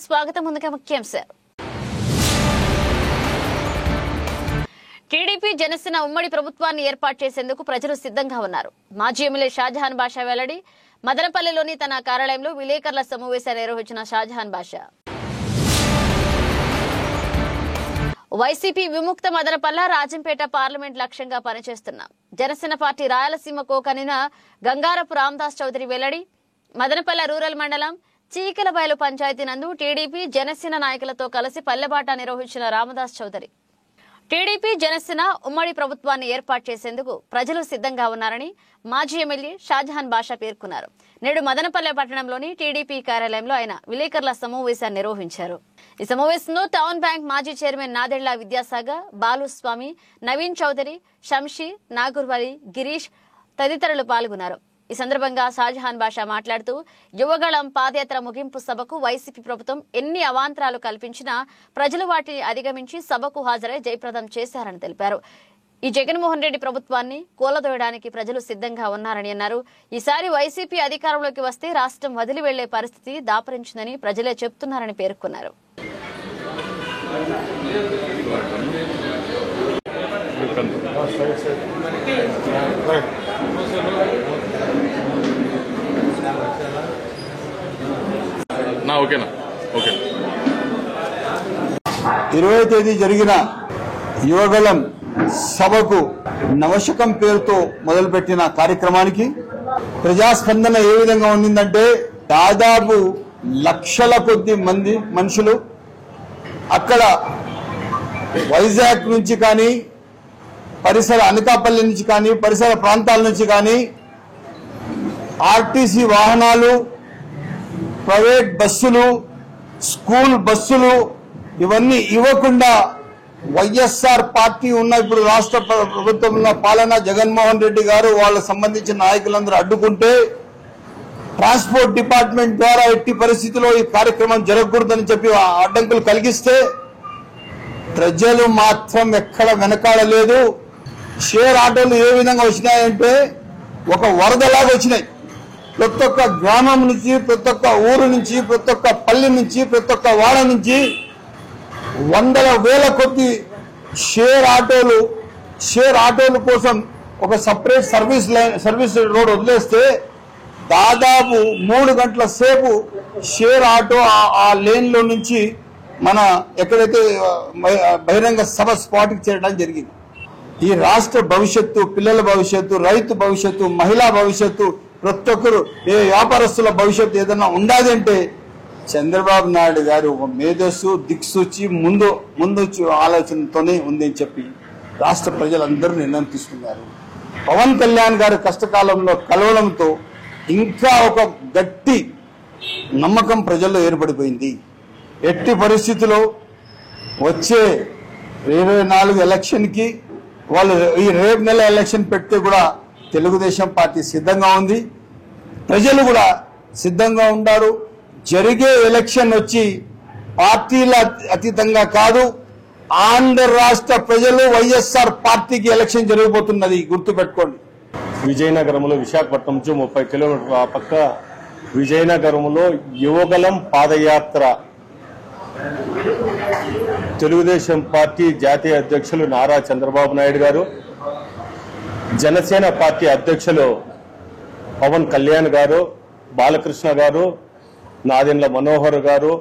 స్వాగతం. ముందుగా ముఖ్యాంశాలు. టీడీపీ జనసేన ఉమ్మడి ప్రభుత్వాన్ని ఏర్పాటు చేసేందుకు ప్రజలు సిద్ధంగా ఉన్నారు. మాజీ ఎమ్మెల్యే షాజహాన్ బాషా వెల్లడి. మదనపల్లిలోని తన కార్యాలయంలో విలేకరుల సమావేశాన్ని నిర్వహించిన షాజహాన్ బాషా వైసీపీ విముక్త మదనపల్ల రాజంపేట పార్లమెంట్ లక్ష్యంగా పనిచేస్తున్నాం. జనసేన పార్టీ రాయలసీమ కోకనిన గంగారపు రామదాస్ చౌదరి వెల్లడి. మదనపల్ల రూరల్ మండలం చీకలబయలు పంచాయతీ నందు టీడీపీ జనసేన నాయకులతో కలిసి పల్లెబాట నిర్వహించిన రామదాస్ చౌదరి టీడీపీ జనసేన ఉమ్మడి ప్రభుత్వాన్ని ఏర్పాటు చేసేందుకు ప్రజలు సిద్ధంగా ఉన్నారని మాజీ ఎమ్మెల్యే షాజహాన్ బాషా పేర్కొన్నారు. నేడు మదనపల్లె పట్టణంలోని టీడీపీ కార్యాలయంలో ఆయన విలేకరుల సమావేశాన్ని నిర్వహించారు. ఈ సమావేశంలో టౌన్ బ్యాంక్ మాజీ చైర్మన్ నాదెళ్ల విద్యాసాగర్, బాలుస్వామి, నవీన్ చౌదరి, శంషీ, నాగూర్వలి, గిరీష్ తదితరులు పాల్గొన్నారు. ఈ సందర్భంగా షాజహాన్ బాషా మాట్లాడుతూ యువగళం పాదయాత్ర ముగింపు సభకు వైసీపీ ప్రభుత్వం ఎన్ని అవాంతరాలు కల్పించినా ప్రజలు వాటిని అధిగమించి సభకు హాజరై జయప్రదం చేశారని తెలిపారు. ఈ జగన్మోహన్ రెడ్డి ప్రభుత్వాన్ని కూలదోయడానికి ప్రజలు సిద్ధంగా ఉన్నారని అన్నారు. ఈసారి వైసీపీ అధికారంలోకి వస్తే రాష్ట్రం వదిలి వెళ్లే పరిస్థితి దాపరించిందని ప్రజలే చెబుతున్నారని పేర్కొన్నారు. ఓకేనా? ఓకే. 20వ తేదీ జరిగిన యువగళం సభకు నవశకం పేరుతో మొదలుపెట్టిన కార్యక్రమానికి ప్రజాస్పందన ఏ విధంగా ఉండిందంటే దాదాపు లక్షల కొద్ది మంది మనుషులు అక్కడ వైజాగ్ నుంచి కానీ పరిసర అనకాపల్లి నుంచి కానీ పరిసర ప్రాంతాల నుంచి కానీ ఆర్టీసీ వాహనాలు, ప్రైవేట్ బస్సులు, స్కూల్ బస్సులు ఇవన్నీ ఇవ్వకుండా వైఎస్ఆర్ పార్టీ ఉన్న ఇప్పుడు రాష్ట్ర ప్రభుత్వంలో పాలన జగన్మోహన్ రెడ్డి గారు వాళ్ళకు సంబంధించిన నాయకులందరూ అడ్డుకుంటే ట్రాన్స్పోర్ట్ డిపార్ట్మెంట్ ద్వారా ఎట్టి పరిస్థితిలో ఈ కార్యక్రమం జరగకూడదని చెప్పి అడ్డంకులు కలిగిస్తే ప్రజలు మాత్రం ఎక్కడ వెనకాడలేదు. షేర్ ఆటోలు ఏ విధంగా వచ్చినాయంటే ఒక వరదలాగా వచ్చినాయి. ప్రతి ఒక్క గ్రామం నుంచి, ప్రతి ఒక్క ఊరు నుంచి, ప్రతి ఒక్క పల్లె నుంచి, ప్రతి ఒక్క వాడ నుంచి వందల వేల కొద్ది షేర్ ఆటోలు కోసం ఒక సపరేట్ సర్వీస్ రోడ్ వదిలేస్తే దాదాపు 3 గంటల సేపు షేర్ ఆటో ఆ లేన్ లో నుంచి మన ఎక్కడైతే బహిరంగ సభ స్పాట్కి చేరడానికి జరిగింది. ఈ రాష్ట్ర భవిష్యత్తు, పిల్లల భవిష్యత్తు, రైతు భవిష్యత్తు, మహిళా భవిష్యత్తు, ప్రతి ఒక్కరు ఏ వ్యాపారస్తుల భవిష్యత్తు ఏదన్నా ఉండాలంటే చంద్రబాబు నాయుడు గారు ఒక మేధస్సు, దిక్సూచి, ముందు ఆలోచనతోనే ఉందని చెప్పి రాష్ట్ర ప్రజలందరూ నిర్ణయం తీసుకున్నారు. పవన్ కళ్యాణ్ గారు కష్టకాలంలో కలవడంతో ఇంకా ఒక గట్టి నమ్మకం ప్రజల్లో ఏర్పడిపోయింది. ఎట్టి పరిస్థితుల్లో వచ్చే 24 ఎలక్షన్కి వాళ్ళు ఈ రేపు నెల ఎలక్షన్ పెడితే కూడా తెలుగుదేశం పార్టీ సిద్ధంగా ఉంది. ప్రజలు కూడా సిద్ధంగా ఉన్నారు. జరిగే ఎలక్షన్ వచ్చి పార్టీల అతీతంగా కాదు, ఆంధ్ర రాష్ట్ర ప్రజలు వైఎస్ఆర్ పార్టీకి ఎలక్షన్ జరగబోతున్నది, గుర్తుపెట్టుకోండి. విజయనగరంలో విశాఖపట్నం నుంచి 30 కిలోమీటర్ల ఆ పక్క విజయనగరంలో యువగలం పాదయాత్ర తెలుగుదేశం పార్టీ జాతీయ అధ్యక్షులు నారా చంద్రబాబు నాయుడు గారు, జనసేన పార్టీ అధ్యక్షులు పవన్ కళ్యాణ్ గారు, బాలకృష్ణ గారు, నాదెండ్ల మనోహర్ గారు,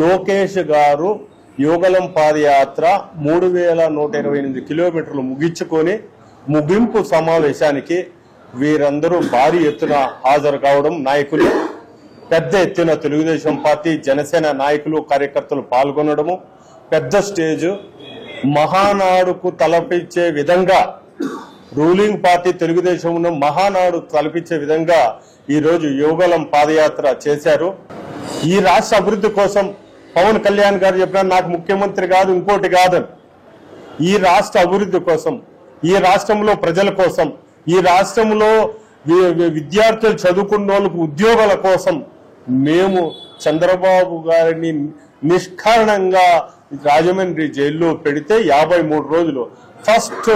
లోకేష్ గారు యువగలం పాదయాత్ర 3128 కిలోమీటర్లు ముగించుకొని ముగింపు సమావేశానికి వీరందరూ భారీ ఎత్తున హాజరు కావడం, నాయకులు పెద్ద ఎత్తున తెలుగుదేశం పార్టీ జనసేన నాయకులు కార్యకర్తలు పాల్గొనడము, పెద్ద స్టేజ్ మహానాడుకు తలపించే విధంగా రూలింగ్ పార్టీ తెలుగుదేశం మహానాడు తలపించే విధంగా ఈ రోజు యువగలం పాదయాత్ర చేశారు. ఈ రాష్ట్ర అభివృద్ధి కోసం పవన్ కళ్యాణ్ గారు చెప్పిన నాకు ముఖ్యమంత్రి కాదు ఇంకోటి కాదని, ఈ రాష్ట్ర అభివృద్ధి కోసం, ఈ రాష్ట్రంలో ప్రజల కోసం, ఈ రాష్ట్రంలో విద్యార్థులు చదువుకున్న వాళ్ళకు ఉద్యోగాల కోసం మేము చంద్రబాబు గారిని నిష్కారణంగా రాజమండ్రి జైల్లో పెడితే 53 రోజులు ఫస్ట్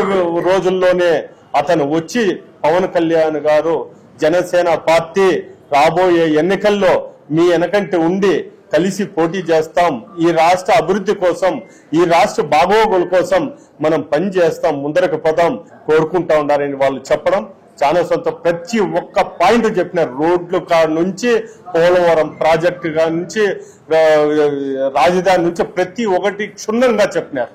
రోజుల్లోనే అతను వచ్చి పవన్ కళ్యాణ్ గారు జనసేన పార్టీ రాబోయే ఎన్నికల్లో మీ వెనకంటే ఉండి కలిసి పోటీ చేస్తాం. ఈ రాష్ట్ర అభివృద్ధి కోసం, ఈ రాష్ట్ర బాగోగుల కోసం మనం పని చేస్తాం, ముందరకు పదాం కోరుకుంటా ఉన్నారని వాళ్ళు చెప్పడం చాలా సొంత. ప్రతి ఒక్క పాయింట్ చెప్పినారు. రోడ్లు కాడ నుంచి పోలవరం ప్రాజెక్టు నుంచి రాజధాని నుంచి ప్రతి ఒక్కటి క్షుణ్ణంగా చెప్పినారు.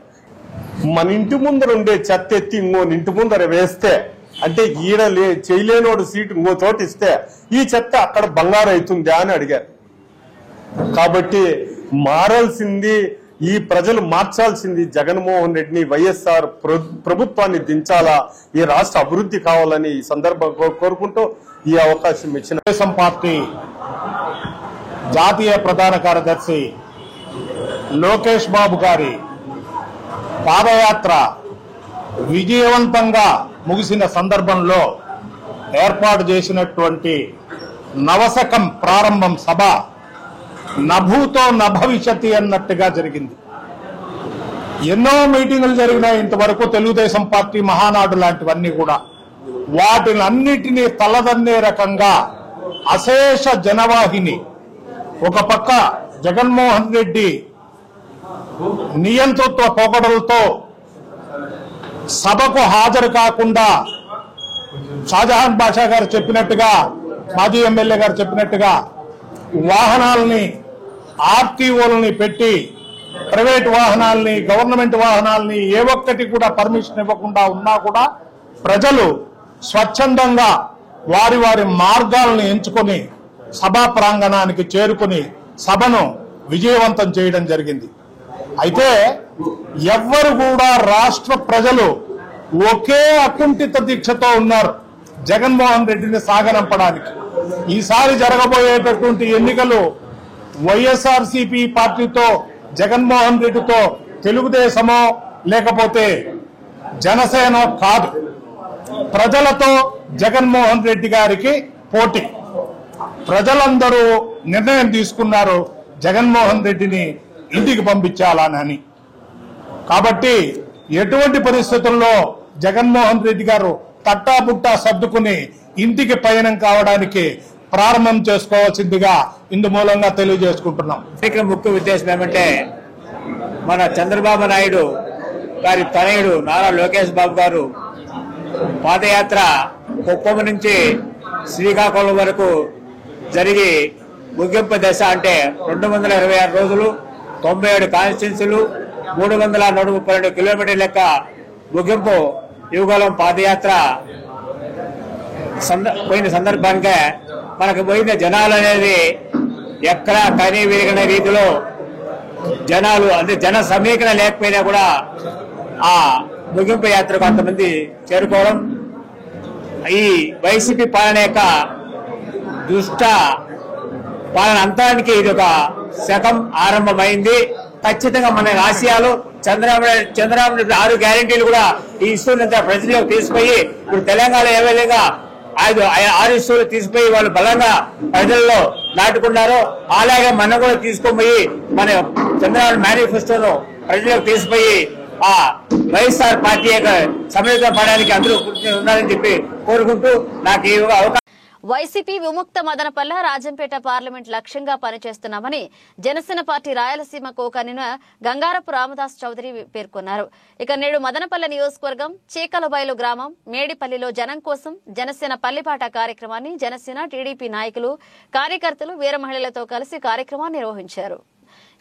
మన ఇంటి ముందర ఉండే చెత్త ఎత్తి ఇంకోని ఇంటి ముందర వేస్తే, అంటే ఈడ చేయలేనోడు సీటు ఇంకో చోట ఇస్తే ఈ చెత్త అక్కడ బంగారు అవుతుందా అని అడిగారు. కాబట్టి మారాల్సింది, ఈ ప్రజలు మార్చాల్సింది జగన్మోహన్ రెడ్డిని, వైఎస్ఆర్ ప్రభుత్వాన్ని దించాలా, ఈ రాష్ట్ర అభివృద్ధి కావాలని ఈ సందర్భం కోరుకుంటూ ఈ అవకాశం ఇచ్చిన తెలుగుదేశం పార్టీ జాతీయ ప్రధాన కార్యదర్శి లోకేష్ బాబు గారి పాదయాత్ర విజయవంతంగా ముగిసిన సందర్భంలో ఏర్పాటు చేసినటువంటి నవశకం ప్రారంభం సభ నభూతో నభవిష్యతి అన్నట్టుగా జరిగింది. ఎన్నో మీటింగులు జరిగినాయి ఇంతవరకు, తెలుగుదేశం పార్టీ మహానాడు లాంటివన్నీ కూడా. వాటినన్నిటినీ తలదన్నే రకంగా అశేష జనవాహిని, ఒక పక్క జగన్మోహన్ రెడ్డి నియంతృత్వ పోకడలతో సభకు హాజరు కాకుండా షాజహాన్ బాషా గారు చెప్పినట్టుగా, మాజీ ఎమ్మెల్యే గారు చెప్పినట్టుగా వాహనాలని, ఆర్టీఓలని పెట్టి ప్రైవేట్ వాహనాలని, గవర్నమెంట్ వాహనాలని ఏ ఒక్కటి కూడా పర్మిషన్ ఇవ్వకుండా ఉన్నా కూడా ప్రజలు స్వచ్ఛందంగా వారి వారి మార్గాలను ఎంచుకొని సభా ప్రాంగణానికి చేరుకుని సభను విజయవంతం చేయడం జరిగింది. అయితే ఎవ్వరు కూడా రాష్ట్ర ప్రజలు ఒకే అకుంఠిత దీక్షతో ఉన్నారు జగన్మోహన్ రెడ్డిని సాగనంపడానికి. ఈసారి జరగబోయేటటువంటి ఎన్నికలు వైఎస్ఆర్సీపీ పార్టీతో, జగన్మోహన్ రెడ్డితో, తెలుగుదేశమో లేకపోతే జనసేన కాదు, ప్రజలతో జగన్మోహన్ రెడ్డి గారికి పోటీ. ప్రజలందరూ నిర్ణయం తీసుకున్నారు జగన్మోహన్ రెడ్డిని ఇంటికి పంపించాలని. కాబట్టి ఎటువంటి పరిస్థితుల్లో జగన్మోహన్ రెడ్డి గారు తట్టాబుట్టా సర్దుకుని ఇంటికి పయనం కావడానికి ప్రారంభం చేసుకోవాల్సిందిగా ఇందు మూలంగా తెలియజేసుకుంటున్నాం. ముఖ్య ఉద్దేశం ఏమంటే, మన చంద్రబాబు నాయుడు గారి తనయుడు నారా లోకేష్ బాబు గారు పాదయాత్ర కుప్పం నుంచి శ్రీకాకుళం వరకు జరిగి ముగింపు దశ, అంటే 226 రోజులు, 97 కాన్స్టిట్యున్సీలు, 332 కిలోమీటర్ల లెక్క ముగింపు యువగలం పాదయాత్ర పోయిన సందర్భానికే మనకు పోయిన జనాలు అనేది ఎక్కడా కనీ విరిగిన రీతిలో జనాలు, అంటే జన సమీకరణ లేకపోయినా కూడా ఆ ముగింపు యాత్రకు అంతమంది చేరుకోవడం ఈ వైసీపీ పాలన యొక్క దుష్ట పాలన అంతానికి ఇది ఒక శకం ఆరంభమైంది. ఖచ్చితంగా మన ఆశయాలు చంద్రబాబు నాయుడు 6 గ్యారెంటీలు కూడా ఈ ఇష్యూని ప్రజలకు తీసుకుపోయి, ఇప్పుడు తెలంగాణ ఏ విధంగా 6 ఇష్యూలు తీసుకుపోయి వాళ్ళు బలంగా ప్రజల్లో నాటుకున్నారో అలాగే మనం కూడా తీసుకుపోయి మన చంద్రబాబు మేనిఫెస్టోను ప్రజలకు తీసుకుపోయి ఆ వైఎస్ఆర్ పార్టీ యొక్క సమీకరణ పడడానికి అందరూ ఉన్నారని చెప్పి కోరుకుంటూ నాకు ఈ అవకాశం. వైసీపీ విముక్త మదనపల్లె రాజంపేట పార్లమెంట్ లక్ష్యంగా పనిచేస్తున్నామని జనసేన పార్టీ రాయలసీమ కోకనిన గంగారపు రామదాస్ చౌదరి పేర్కొన్నారు. ఇక నేడు మదనపల్లె నియోజకవర్గం చీకలబైలు గ్రామం మేడిపల్లిలో జనం కోసం జనసేన పల్లిపాట కార్యక్రమాన్ని జనసేన టీడీపీ నాయకులు, కార్యకర్తలు, వీర మహిళలతో కలిసి కార్యక్రమాన్ని నిర్వహించారు.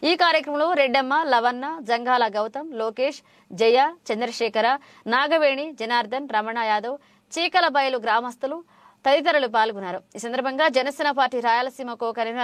ఈ కార్యక్రమంలో రెడ్డమ్మ, లవన్న, జంగాల గౌతమ్, లోకేష్, జయ, చంద్రశేఖర, నాగవేణి, జనార్దన్, రమణ యాదవ్, చీకలబైలు గ్రామస్తులు తదితరులు పాల్గొన్నారు. ఈ సందర్భంగా జనసేన పార్టీ రాయలసీమ కోకరిన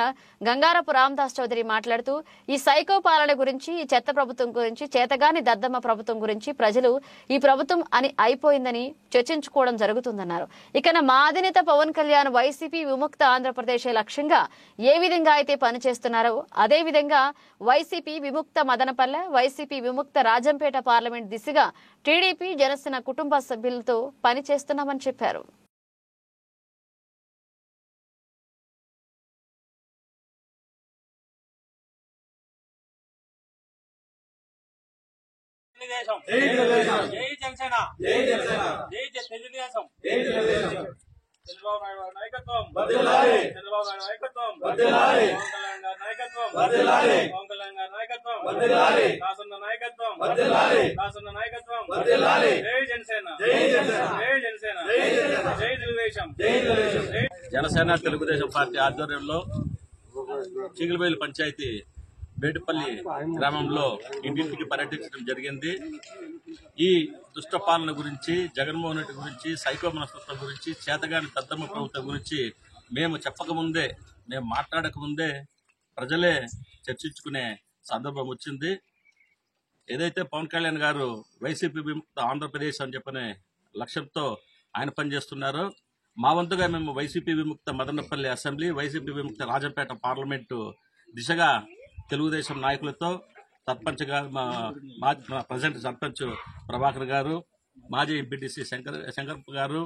గంగారపు రామదాస్ చౌదరి మాట్లాడుతూ ఈ సైకో పాలన గురించి, ఈ చెత్త ప్రభుత్వం గురించి, చేతగాని దద్దమ్మ ప్రభుత్వం గురించి ప్రజలు ఈ ప్రభుత్వం అని అయిపోయిందని చర్చించుకోవడం జరుగుతుందన్నారు. ఇక మా అధినేత పవన్ కళ్యాణ్ వైసీపీ విముక్త ఆంధ్రప్రదేశ్ లక్ష్యంగా ఏ విధంగా అయితే పనిచేస్తున్నారో అదే విధంగా వైసీపీ విముక్త మదనపల్లె, వైసీపీ విముక్త రాజంపేట పార్లమెంట్ దిశగా టీడీపీ, జనసేన కుటుంబ సభ్యులతో పనిచేస్తున్నామని చెప్పారు. జై జనసేన, జై తెలుగుదేశం, చంద్రబాబు నాయుడు నాయకత్వం, చంద్రబాబు నాయుడు నాయకత్వం, నాయకత్వం. నాయకత్వం పవన్ కళ్యాణ్ గారి నాయకత్వం రాసున్న నాయకత్వం రాసున్న నాయకత్వం జై జనసేన జై జనసేన జై తెలుగుదేశం జనసేన తెలుగుదేశం పార్టీ ఆధ్వర్యంలో చీగిలబైలు పంచాయతీ బేటిపల్లి గ్రామంలో ఇంటింటికి పర్యటించడం జరిగింది. ఈ దుష్ట పాలన గురించి, జగన్మోహన్ రెడ్డి గురించి, సైకో మనస్తత్వం గురించి, చేతగాని పెద్దమ్మ ప్రభుత్వం గురించి మేము చెప్పకముందే, మేము మాట్లాడకముందే ప్రజలే చర్చించుకునే సందర్భం వచ్చింది. ఏదైతే పవన్ కళ్యాణ్ గారు వైసీపీ విముక్త ఆంధ్రప్రదేశ్ అని చెప్పనే లక్ష్యంతో ఆయన పనిచేస్తున్నారో, మా వంతుగా మేము వైసీపీ విముక్త మదనపల్లి అసెంబ్లీ, వైసీపీ విముక్త రాజంపేట పార్లమెంటు దిశగా తెలుగుదేశం నాయకులతో సర్పంచ్ గారు, ప్రజెంట్ సర్పంచ్ ప్రభాకర్ గారు, మాజీ ఎంపీటీసీ శంకరప్ప గారు,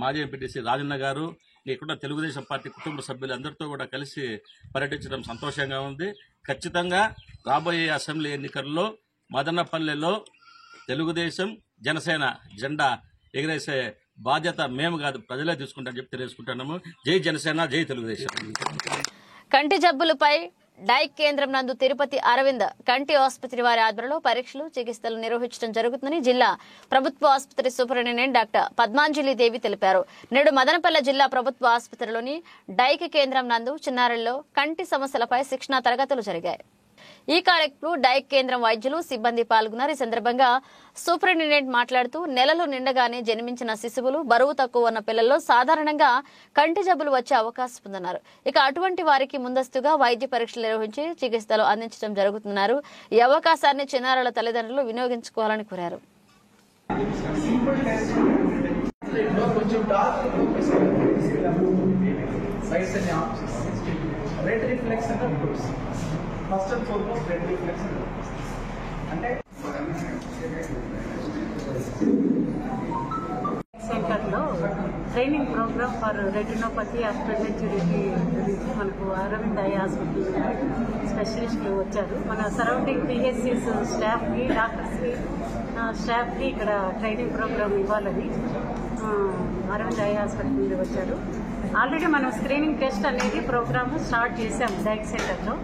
మాజీ ఎంపీటీసీ రాజన్న గారు, ఇక్కడ తెలుగుదేశం పార్టీ కుటుంబ సభ్యులందరితో కూడా కలిసి పర్యటించడం సంతోషంగా ఉంది. ఖచ్చితంగా రాబోయే అసెంబ్లీ ఎన్నికల్లో మదనపల్లెలో తెలుగుదేశం జనసేన జెండా ఎగరేసే బాధ్యత మేము కాదు, ప్రజలే తీసుకుంటారని చెప్పి తెలియజేసుకుంటున్నాము. జై జనసేన, జై తెలుగుదేశం. కంటి జబ్బులపై డైక్ కేంద్రం నందు తిరుపతి అరవింద్ కంటి ఆసుపత్రి వారి ఆధ్వర్యంలో పరీక్షలు, చికిత్సలు నిర్వహించడం జరుగుతుందని జిల్లా ప్రభుత్వ ఆసుపత్రి సూపరింటెండెంట్ డాక్టర్ పద్మాంజలి దేవి తెలిపారు. నేడు మదనపల్లె జిల్లా ప్రభుత్వ ఆసుపత్రిలోని డైక్ కేంద్రం నందు చిన్నారుల్లో కంటి సమస్యలపై శిక్షణా తరగతులు జరిగాయి. ఈ కార్యక్రమంలో డైక్ కేంద్రం వైద్యులు, సిబ్బంది పాల్గొన్నారు. ఈ సందర్భంగా సూపరింటెండెంట్ మాట్లాడుతూ నెలలు నిండగానే జన్మించిన శిశువులు, బరువు తక్కువ ఉన్న పిల్లల్లో సాధారణంగా కంటి జబ్బులు వచ్చే అవకాశం ఉందన్నారు. ఇక అటువంటి వారికి ముందస్తుగా వైద్య పరీక్షలు నిర్వహించి చికిత్సలు అందించడం జరుగుతున్నారు. ఈ అవకాశాన్ని చిన్నారుల తల్లిదండ్రులు వినియోగించుకోవాలని కోరారు. First and foremost red reflex అంటే సెంటర్లో training programme for retinopathy of pregnancy గురించి మనకు అరవింద్ ఐ హాస్పిటల్ స్పెషలిస్టులు వచ్చారు. మన సరౌండింగ్ పిహెచ్సిస్ స్టాఫ్కి, డాక్టర్స్కి, స్టాఫ్కి ఇక్కడ ట్రైనింగ్ ప్రోగ్రామ్ ఇవ్వాలని అరవింద్ ఐ హాస్పిటల్ నుండి వచ్చారు. ఆల్రెడీ మనం స్క్రీనింగ్ టెస్ట్ అనేది ప్రోగ్రామ్ స్టార్ట్ చేశాం డైక్ సెంటర్లో.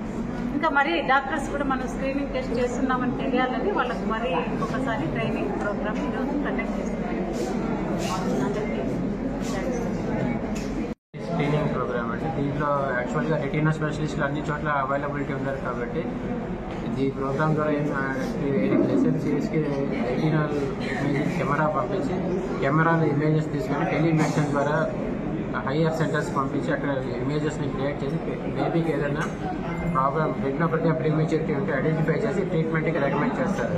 ఇంకా మరి డాక్టర్స్ కూడా మనం స్క్రీనింగ్ టెస్ట్ చేస్తున్నామని తెలియాలని వాళ్ళకి మరి ఇంకొకసారి ట్రైనింగ్ ప్రోగ్రామ్ ఈరోజు కండక్ట్ చేస్తున్నాం. స్క్రీనింగ్ ప్రోగ్రామ్ అండి. దీంట్లో యాక్చువల్గా రెటీనా స్పెషలిస్టులు అన్ని చోట్ల అవైలబిలిటీ ఉన్నారు కాబట్టి ఈ ప్రోగ్రామ్ ద్వారా ఎస్ఎంసీఎస్కి రెటీనల్ ఇమేజింగ్ కెమెరా పంపించి కెమెరాలో ఇమేజెస్ తీసుకొని టెలిమెడిసిన్ ద్వారా హయ్యర్ సెంటర్స్ పంపించి అక్కడ ఇమేజెస్ని క్రియేట్ చేసి బేబీకి ఏదైనా ప్రాబ్లం రెటినోపతి ప్రీమెచ్యూరిటీ ఉంటే ఐడెంటిఫై చేసి ట్రీట్మెంట్కి రికమెండ్ చేస్తారు.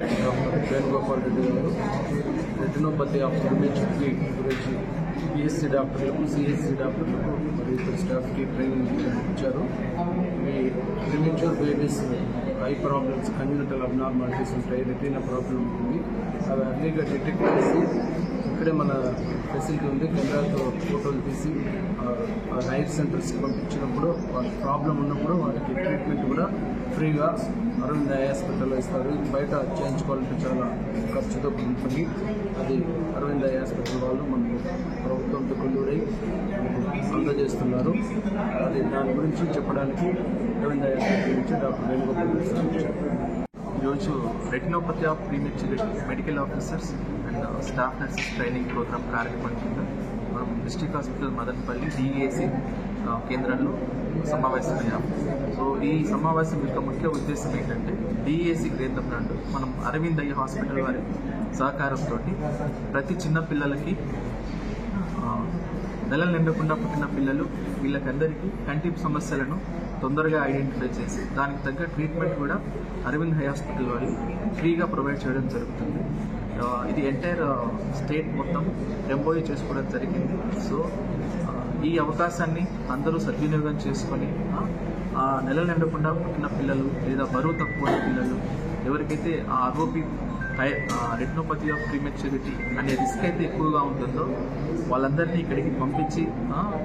డాక్టర్ వేణుగోపాల్ రెడ్డి గారు రెటినోపతి ఆఫ్ ప్రీమెచ్యూరిటీ గురించి పిఎస్సీ డాక్టర్లకు, సిఎస్సీ డాక్టర్లకు మరియు ఇతర స్టాఫ్కి ట్రైనింగ్ ఇచ్చారు. ఈ premature babies eye problems, congenital abnormalities ఉంటాయి, రెటీనా ప్రాబ్లం ఉంటుంది. అవి అర్లీగా డిటెక్ట్ చేసి ఇక్కడే మన ఫెసిలిటీ ఉంది, కెమెరాతో ఫోటోలు తీసి హైర్ సెంటర్స్కి పంపించినప్పుడు వాళ్ళకి ప్రాబ్లం ఉన్నప్పుడు వాళ్ళకి ట్రీట్మెంట్ కూడా ఫ్రీగా అరవింద్ ఐ హాస్పిటల్లో ఇస్తారు. ఇది బయట చేయించుకోవాలంటే చాలా ఖర్చుతో ఉంటుంది. అది అరవింద్ ఐ హాస్పిటల్ వాళ్ళు మనకు ప్రభుత్వంతో కొల్లూరై అందజేస్తున్నారు. అది దాని గురించి చెప్పడానికి అరవింద్ ఐ హాస్పిటల్ నుంచి డాక్టర్ వేణుగోపాల్ రెడ్డి. ఈరోజు retinopathy of prematurity medical officers and staff nurses training programme కార్యక్రమం కింద మనం డిస్ట్రిక్ట్ హాస్పిటల్ మదనపల్లి డిఏసి కేంద్రంలో సమావేశమయ్యాం. సో ఈ సమావేశం యొక్క ముఖ్య ఉద్దేశం ఏంటంటే డిఏసి కేంద్రం నందు మనం అరవింద్ ఐ హాస్పిటల్ వారి సహకారంతో ప్రతి చిన్న పిల్లలకి నెలలు నిండకుండా పుట్టిన పిల్లలు వీళ్ళకందరికీ కంటి సమస్యలను తొందరగా ఐడెంటిఫై చేసి దానికి తగ్గ ట్రీట్మెంట్ కూడా అరవింద్ ఐ హాస్పిటల్ వాళ్ళు ఫ్రీగా ప్రొవైడ్ చేయడం జరుగుతుంది. ఇది ఎంటైర్ స్టేట్ మొత్తం ఎంఓయూ చేసుకోవడం జరిగింది. సో ఈ అవకాశాన్ని అందరూ సద్వినియోగం చేసుకొని నెలలు నిండకుండా పుట్టిన పిల్లలు లేదా బరువు తక్కువ పిల్లలు ఎవరికైతే ఆ ఆర్ఓపి రెటినోపతి ఆఫ్ ప్రీమెచ్యూరిటీ అనే రిస్క్ అయితే ఎక్కువగా ఉంటుందో వాళ్ళందరినీ ఇక్కడికి పంపించి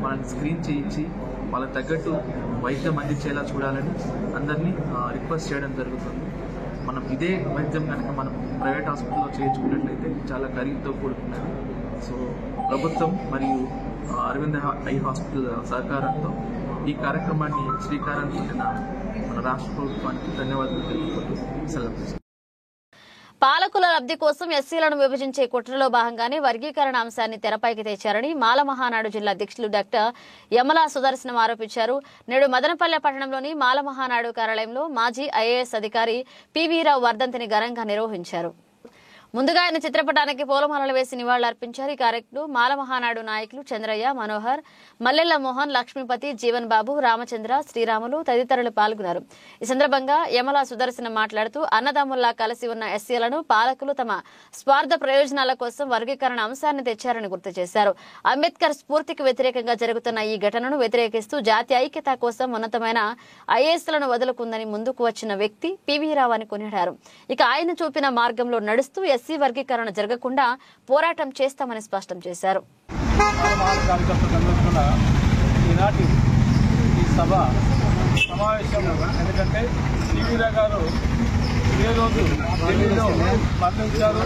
వాళ్ళని స్క్రీన్ చేయించి వాళ్ళకి తగ్గట్టు వైద్యం అందించేలా చూడాలని అందరినీ రిక్వెస్ట్ చేయడం జరుగుతుంది. మనం ఇదే వైద్యం కనుక మనం ప్రైవేట్ హాస్పిటల్లో చేయించుకున్నట్లయితే చాలా ఖరీదుతో కూడుకున్నది. సో ప్రభుత్వం మరియు అరవింద్ ఐ హాస్పిటల్ సహకారంతో ఈ కార్యక్రమాన్ని శ్రీకారాన్ని చుట్టిన మన రాష్ట్ర ప్రభుత్వానికి ధన్యవాదాలు తెలుపుకుంటూ సెలవు. పాలకుల లబ్ధి కోసం ఎస్సీలను విభజించే కుట్రలో భాగంగానే వర్గీకరణ అంశాన్ని తెరపైకి తెచ్చారని మాల మహానాడు జిల్లా అధ్యక్షులు డాక్టర్ యమలా సుదర్శనం ఆరోపించారు. నేడు మదనపల్లె పట్టణంలోని మాల మహానాడు కార్యాలయంలో మాజీ ఐఏఎస్ అధికారి పివిరావు వర్ధంతిని ఘనంగా నిర్వహించారు. ముందుగా ఆయన చిత్రపటానికి పూలమాలలు వేసి నివాళులర్పించారు. ఈ కార్యక్రమంలో మాల మహానాడు నాయకులు చంద్రయ్య, మనోహర్, మల్లెల్ల మోహన్, లక్ష్మీపతి, జీవన్ బాబు, రామచంద్ర, శ్రీరాములు తదితరులు పాల్గొన్నారు. ఈ సందర్భంగా యమలా సుదర్శనం మాట్లాడుతూ అన్నదమ్ముల్లా కలిసి ఉన్న ఎస్సీలను పాలకులు తమ స్వార్థ ప్రయోజనాల కోసం వర్గీకరణ అంశాన్ని తెచ్చారని గుర్తు చేశారు. అంబేద్కర్ స్ఫూర్తికి వ్యతిరేకంగా జరుగుతున్న ఈ ఘటనను వ్యతిరేకిస్తూ జాతీయ ఐక్యత కోసం ఉన్నతమైన ఐఏఎస్లను వదులుకుందని ముందుకు వచ్చిన వ్యక్తి పివిరావు అని కొనియాడారు. ఇక ఆయన చూపిన మార్గంలో నడుస్తూ ఎస్సీ వర్గీకరణ జరగకుండా పోరాటం చేస్తామని స్పష్టం చేశారు. ఈనాటి ఈ సమావేశం ఎందుకంటే పివిరావు గారు ఏ రోజు ఢిల్లీలో మరణించారు.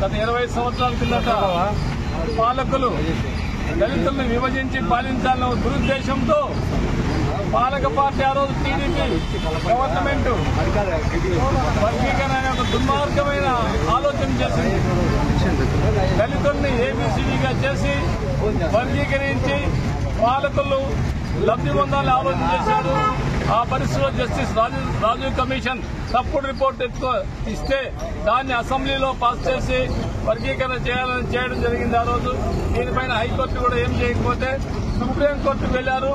గత 20 సంవత్సరాల కిందట పాలకులు దళితులను విభజించి పాలించాలన్న దురుద్దేశంతో పాలక పార్టీ ఆ రోజు టీడీపీ గవర్నమెంట్ వర్గీకరణ అనే ఒక దుర్మార్గమైన ఆలోచన చేసింది. దళితుల్ని ఏబీసీడీగా చేసి వర్గీకరించి పాలకులు లబ్ధి పొందాలని ఆలోచన చేశారు. ఆ పరిస్థితిలో జస్టిస్ రాజీవ్ కమిషన్ తప్పుడు రిపోర్ట్ ఇస్తే దాన్ని అసెంబ్లీలో పాస్ చేసి వర్గీకరణ చేయడం జరిగింది. ఆ రోజు దీనిపైన హైకోర్టు కూడా ఏం చేయకపోతే సుప్రీంకోర్టుకు వెళ్లారు.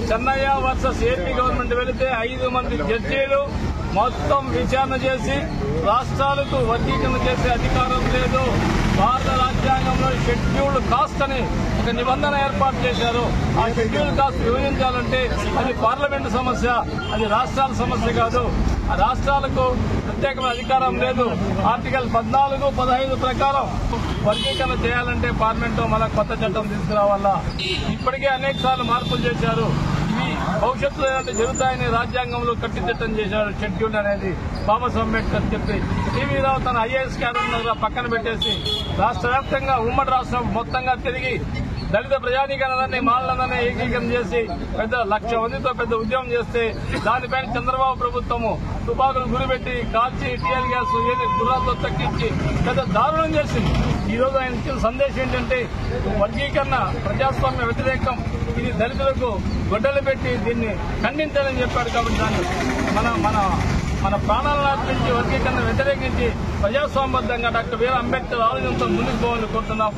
చెన్నయ్య వర్సెస్ ఏపీ గవర్నమెంట్ వెళితే 5 మంది జడ్జీలు మొత్తం విచారణ చేసి రాష్ట్రాలకు వర్గీకరణ చేసే అధికారం లేదు, భారత రాజ్యాంగంలో షెడ్యూల్డ్ కాస్ట్ అని ఒక నిబంధన ఏర్పాటు చేశారు. ఆ షెడ్యూల్డ్ కాస్ట్ విభజించాలంటే అది పార్లమెంటు సమస్య, అది రాష్ట్రాల సమస్య కాదు. ఆ రాష్ట్రాలకు ప్రత్యేకమైన అధికారం లేదు. ఆర్టికల్ 14, 15 ప్రకారం వర్గీకరణ చేయాలంటే పార్లమెంటు మళ్ళా కొత్త చట్టం తీసుకురావాలా. ఇప్పటికే అనేక సార్లు మార్పులు చేశారు. ఇవి భవిష్యత్తులో ఏదంటే జరుగుతాయని రాజ్యాంగంలో కట్టిదిట్టం చేశారు. షెడ్యూల్ అనేది బాబాసాహెబ్ అంబేద్కర్ చెప్పి పివిరావు తన ఐఏఎస్ క్యాడర్ పక్కన పెట్టేసి రాష్ట్ర వ్యాప్తంగా ఉమ్మడి రాష్ట్రం మొత్తంగా తిరిగి దళిత ప్రజానీకరణాన్ని మాలనందరినీ ఏకీకరణ చేసి పెద్ద 1,00,000 మందితో పెద్ద ఉద్యమం చేస్తే దానిపైన చంద్రబాబు ప్రభుత్వము తుపాకులు గురిపెట్టి కాల్చి టీఆర్ గ్యాస్ గుర్రాలతో తగ్గించి పెద్ద దారుణం చేసింది. ఈ రోజు ఆయన ఇచ్చిన సందేశం ఏంటంటే వర్గీకరణ ప్రజాస్వామ్య వ్యతిరేకం, ఇది దళితులకు గొడ్డలు పెట్టి దీన్ని ఖండించాలని చెప్పాడు. కాబట్టి దాన్ని మన ప్రాణాలను అర్పించి వర్గీకరణ వ్యతిరేకించి ప్రజాస్వామ్యబద్ధంగా డాక్టర్ బిఆర్ అంబేద్కర్ ఆలోచనతో ముందుకు పోవాలని కోరుతున్నాం.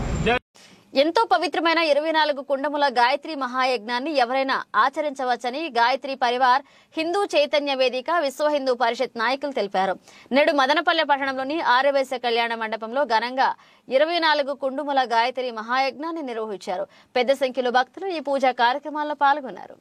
ఎంతో పవిత్రమైన 24 కుండముల గాయత్రి మహాయజ్ఞాన్ని ఎవరైనా ఆచరించవచ్చని గాయత్రి పరివార్ హిందూ చైతన్య వేదిక విశ్వ హిందూ పరిషత్ నాయకులు తెలిపారు. నేడు మదనపల్లె పట్టణంలోని ఆర్యవైశ్య కళ్యాణ మండపంలో ఘనంగా 24 కుండముల గాయత్రి మహాయజ్ఞాన్ని నిర్వహించారు. పెద్ద సంఖ్యలో భక్తులు ఈ పూజా కార్యక్రమాల్లో పాల్గొన్నారు.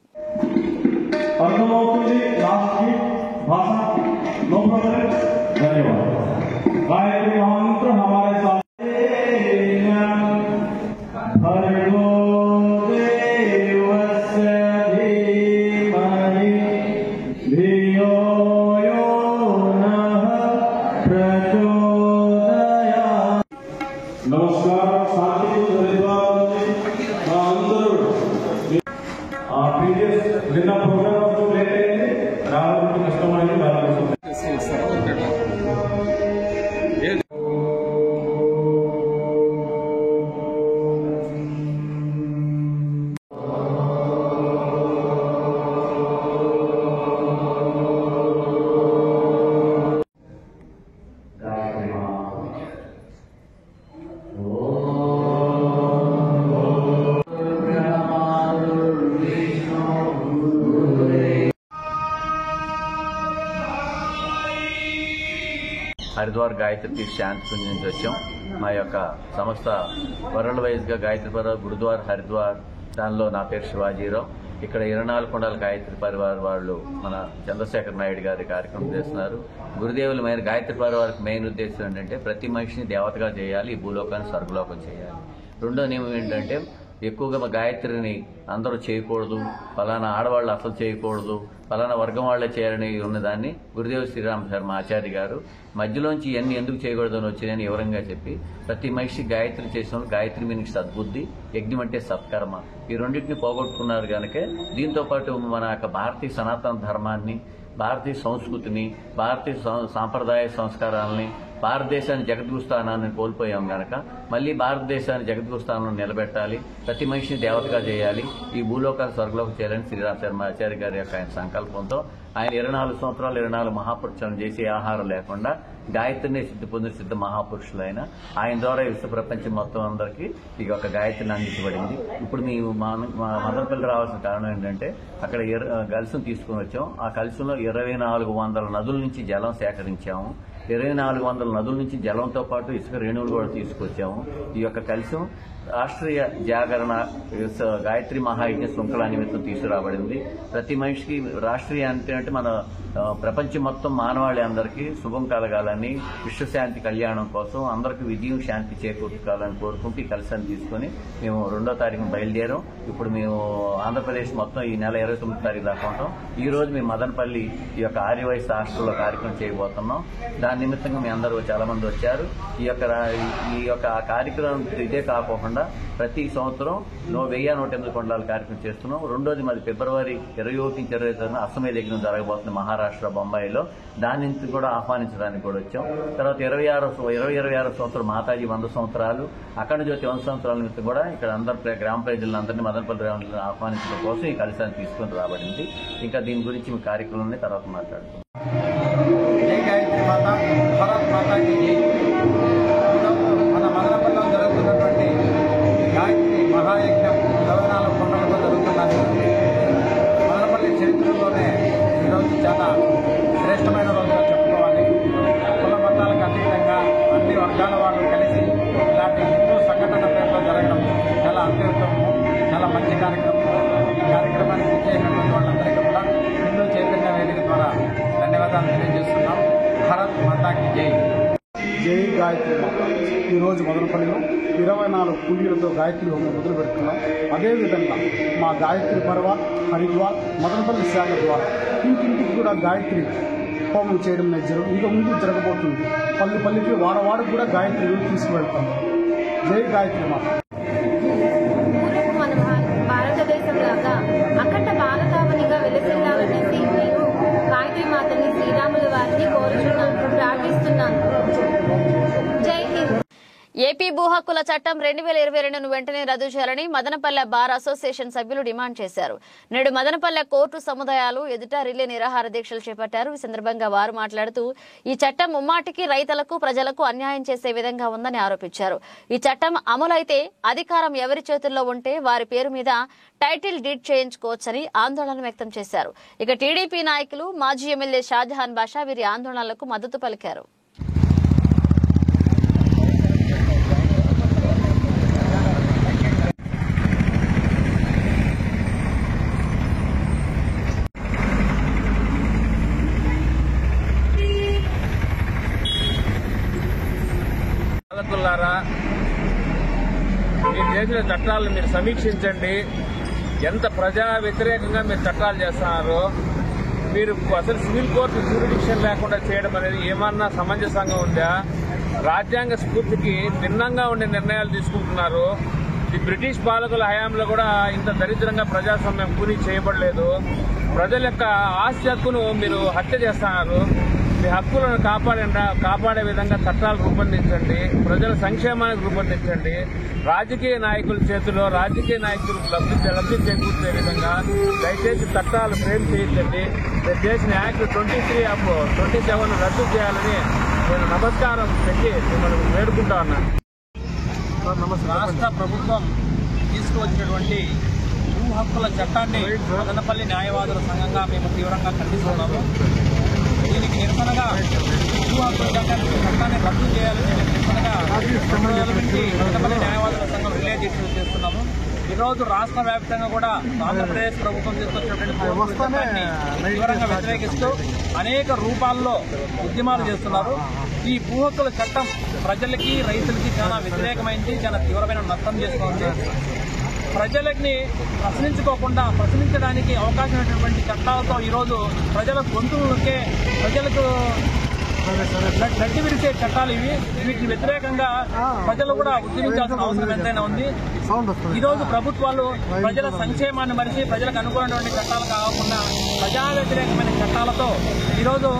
హరిద్వార్ గాయత్రి తీర్థ శాంతి కుంజ్ నుంచి వచ్చాం. మా యొక్క సంస్థ వరల్డ్ వైజ్ గా గాయత్రి పరివార్ గురుద్వార్ హరిద్వార్, దానిలో నా పేరు శివాజీరావు. ఇక్కడ 24 కుండాల గాయత్రి పరివార్ వాళ్ళు మన చంద్రశేఖర్ నాయుడు గారి కార్యక్రమం చేస్తున్నారు. గురుదేవులు మెయిన్ గాయత్రి పరివార్కి మెయిన్ ఉద్దేశం ఏంటంటే ప్రతి మనిషిని దేవతగా చేయాలి, ఈ భూలోకాన్ని స్వర్గలోకం చేయాలి. రెండో నియమం ఏంటంటే ఎక్కువగా గాయత్రిని అందరూ చేయకూడదు, ఫలానా ఆడవాళ్ళు అసలు చేయకూడదు, ఫలానా వర్గం వాళ్లే చేయాలని ఉన్నదాన్ని గురుదేవ శ్రీరామ శర్మ ఆచార్య గారు మధ్యలోంచి ఇవన్నీ ఎందుకు చేయకూడదని వచ్చినాయని వివరంగా చెప్పి ప్రతి మనిషి గాయత్రి చేసిన గాయత్రి మీనింగ్ సద్బుద్ధి, యజ్ఞం అంటే సత్కర్మ, ఈ రెండింటిని పోగొట్టుకున్నారు కనుక దీంతో పాటు మన యొక్క భారతీయ సనాతన ధర్మాన్ని, భారతీయ సంస్కృతిని, భారతీయ సాంప్రదాయ సంస్కారాలని, భారతదేశాన్ని జగద్గుస్థానాన్ని కోల్పోయాం గనక మళ్ళీ భారతదేశాన్ని జగద్గుస్థానంలో నిలబెట్టాలి, ప్రతి మనిషిని దేవతగా చేయాలి, ఈ భూలోకాన్ని స్వర్గలోకి చేయాలని శ్రీరామ శర్మ ఆచార్య గారి యొక్క ఆయన సంకల్పంతో ఆయన 24 సంవత్సరాలు 24 మహాపురుషులను చేసి ఆహారం లేకుండా గాయత్రిని సిద్ధి పొందిన సిద్ధ మహాపురుషులైన ఆయన ద్వారా విశ్వ ప్రపంచం మొత్తం అందరికీ ఈ యొక్క గాయత్రిని అందించబడింది. ఇప్పుడు మీ మదనపల్లి రావాల్సిన కారణం ఏంటంటే అక్కడ కలుషం తీసుకుని వచ్చాం. ఆ కలుషంలో 2400 నదుల నుంచి జలం సేకరించాము. 2400 నదుల నుంచి జలంతో పాటు ఇసుక రేణువులు కూడా తీసుకొచ్చాము. ఈ యొక్క కలుషం రాష్ట్రీయ జాగరణ గాయత్రి మహాయజ్ఞ శృంఖలా నిమిత్తం తీసుకురాబడింది. ప్రతి మనిషికి రాష్ట్రీయ అంటే మన ప్రపంచం మొత్తం మానవాళి అందరికీ శుభం కలగాలని, విశ్వశాంతి కళ్యాణం కోసం అందరికీ విజయం శాంతి చేకూర్చుకోవాలని కోరుకుంటూ ఈ కలశాన్ని తీసుకుని మేము 2వ తారీఖున బయలుదేరాం. ఇప్పుడు మేము ఆంధ్రప్రదేశ్ మొత్తం ఈ నెల 29వ తారీఖు దాకా ఉంటాం. ఈ రోజు మేము మదనపల్లి ఈ యొక్క ఆర్యవైశ్య హాస్టల్లో కార్యక్రమం చేయబోతున్నాం. దాని నిమిత్తంగా మీ అందరూ చాలా మంది వచ్చారు. ఈ యొక్క కార్యక్రమం ఇదే కాకుండా ప్రతి సంవత్సరం 1108 కొండల కార్యక్రమం చేస్తున్నాం. రెండోది మరి ఫిబ్రవరి 21 నుంచి 22 అసమే యజ్ఞం జరగబోతుంది మహారాష్ట్ర బొంబాయిలో. దాని నుంచి కూడా ఆహ్వానించడానికి కూడా వచ్చాం. తర్వాత 26వ సంవత్సరం మాతాజీ 100 సంవత్సరాలు, అఖండ జ్యోతి 100 సంవత్సరాల నిమిత్తం కూడా ఇక్కడ అందరు గ్రామ ప్రజలందరినీ మదనపల్లి గ్రామాలను ఆహ్వానించడం కోసం ఈ కలశాన్ని తీసుకుని రాబడింది. ఇంకా దీని గురించి మీ కార్యక్రమాన్ని తర్వాత మాట్లాడుతున్నాం. జై గాయత్రి మాత, భారత్ మాతాకి మన మదనపల్లిలో జరుగుతున్నటువంటి గాయత్రి మహాయజ్ఞం 24 కొండలతో జరుగుతున్నది. మదనపల్లి చరిత్రలోనే ఈరోజు చాలా శ్రేష్టమైన రోజుగా చెప్పుకోవాలి. కుల మతాలకు అతీతంగా అన్ని వర్గాల వాళ్ళు కలిసి ఇలాంటి హిందూ సంఘటన పేరులో జరగడం చాలా అత్యుత్తమం, చాలా మంచి కార్యక్రమం. ఈ కార్యక్రమానికి విచ్చేసినటువంటి వాళ్ళందరికీ కూడా హిందూ చైతన్య వేదిక ద్వారా ధన్యవాదాలు తెలియజేస్తున్నాం. భారత్ మాతాకి జై. జై గాయత్రి మాత. ఈరోజు మదనపల్లిలో 24 కుండీలతో గాయత్రి హోమం మొదలు పెడుతున్నాం. అదేవిధంగా మా గాయత్రి పర్వ హరిద్వార్ మదనపల్లి శాఖ ద్వారా ఇంటింటికి కూడా గాయత్రి హోమం చేయడం ఇంకా ముందు జరగబోతుంది. పల్లికి వాడవాడకు కూడా గాయత్రి తీసుకువెళ్తాం. జై గాయత్రి మాత. మన భారతదేశం లాగా అఖండ బాలకామనిగా వెలసిల్లాలనేసి నేను గాయత్రి మాతని శ్రీరాముల వారిని కోరుచున్నాను, ప్రార్థిస్తున్నాను. జై హింద్. ఏపీ భూ హక్కుల చట్టం 2022ను వెంటనే రద్దు చేయాలని మదనపల్లె బార్ అసోసియేషన్ సభ్యులు డిమాండ్ చేశారు. నేడు మదనపల్లె కోర్టు సముదాయాలు ఎదుట రిలే నిరాహార దీక్షలు చేపట్టారు. ఈ సందర్భంగా వారు మాట్లాడుతూ ఈ చట్టం ముమ్మాటికి రైతులకు, ప్రజలకు అన్యాయం చేసే విధంగా ఉందని ఆరోపించారు. ఈ చట్టం అమలైతే అధికారం ఎవరి చేతుల్లో ఉంటే వారి పేరు మీద టైటిల్ డీడ్ చేయించుకోవచ్చని ఆందోళన వ్యక్తం చేశారు. ఇక టీడీపీ నాయకులు మాజీ ఎమ్మెల్యే షాజహాన్ బాషా వీరి ఆందోళనలకు మద్దతు పలికారు. పాలకులారా, మీరు చేసిన చట్టాలను మీరు సమీక్షించండి. ఎంత ప్రజా వ్యతిరేకంగా మీరు చట్టాలు చేస్తున్నారో, మీరు అసలు సివిల్ కోర్టు జ్యూరిడిక్షన్ లేకుండా చేయడం అనేది ఏమన్నా సమంజసంగా ఉందా? రాజ్యాంగ స్ఫూర్తికి భిన్నంగా ఉండే నిర్ణయాలు తీసుకుంటున్నారు. ఈ బ్రిటిష్ పాలకుల హయాంలో కూడా ఇంత దరిద్రంగా ప్రజాస్వామ్యం కూనీ చేయబడలేదు. ప్రజల యొక్క ఆస్తి హక్కును మీరు హత్య చేస్తున్నారు. మీ హక్కులను కాపాడే విధంగా చట్టాలు రూపొందించండి. ప్రజల సంక్షేమానికి రూపొందించండి. రాజకీయ నాయకుల చేతిలో రాజకీయ నాయకులకు లబ్ధి చేకూర్చే విధంగా దయచేసి చట్టాలు ఫ్రేమ్ చేయించండి. మీరు చేసిన యాక్ట్ 23/27 రద్దు చేయాలని నేను నమస్కారం పెట్టి మిమ్మల్ని వేడుకుంటా ఉన్నాను. రాష్ట్ర ప్రభుత్వం తీసుకువచ్చినటువంటి భూ హక్కుల చట్టాన్ని మదనపల్లి న్యాయవాదుల సంఘంగా మేము తీవ్రంగా ఖండిస్తున్నాము. దీనికి నిరసనగా భూ హక్కుల చట్టాన్ని రద్దు చేయాలని నిరసనగా మదనపల్లి న్యాయవాదుల సంఘం రిలే దీక్షలు చేస్తున్నాము. ఈరోజు రాష్ట్ర వ్యాప్తంగా కూడా ఆంధ్రప్రదేశ్ ప్రభుత్వం తీసుకొచ్చినటువంటి భూ హక్కుల చట్టాన్ని తీవ్రంగా వ్యతిరేకిస్తూ అనేక రూపాల్లో ఉద్యమాలు చేస్తున్నారు. ఈ భూ హక్కుల చట్టం ప్రజలకి, రైతులకి చాలా వ్యతిరేకమైంది, చాలా తీవ్రమైన నష్టం చేస్తోంది. ప్రజలని ప్రశ్నించడానికి అవకాశం ఉన్నటువంటి చట్టాలతో ఈరోజు ప్రజల గొంతులకే ప్రజలకు గడ్డి విరిసే చట్టాలు ఇవి. వీటికి వ్యతిరేకంగా ప్రజలు కూడా ఉద్యమించాల్సిన అవసరం ఎంతైనా ఉంది. ఈ రోజు ప్రభుత్వాలు ప్రజల సంక్షేమాన్ని మరిచి ప్రజలకు అనుకూలమైనటువంటి చట్టాలు కాకుండా ప్రజా వ్యతిరేకమైన చట్టాలతో ఈరోజు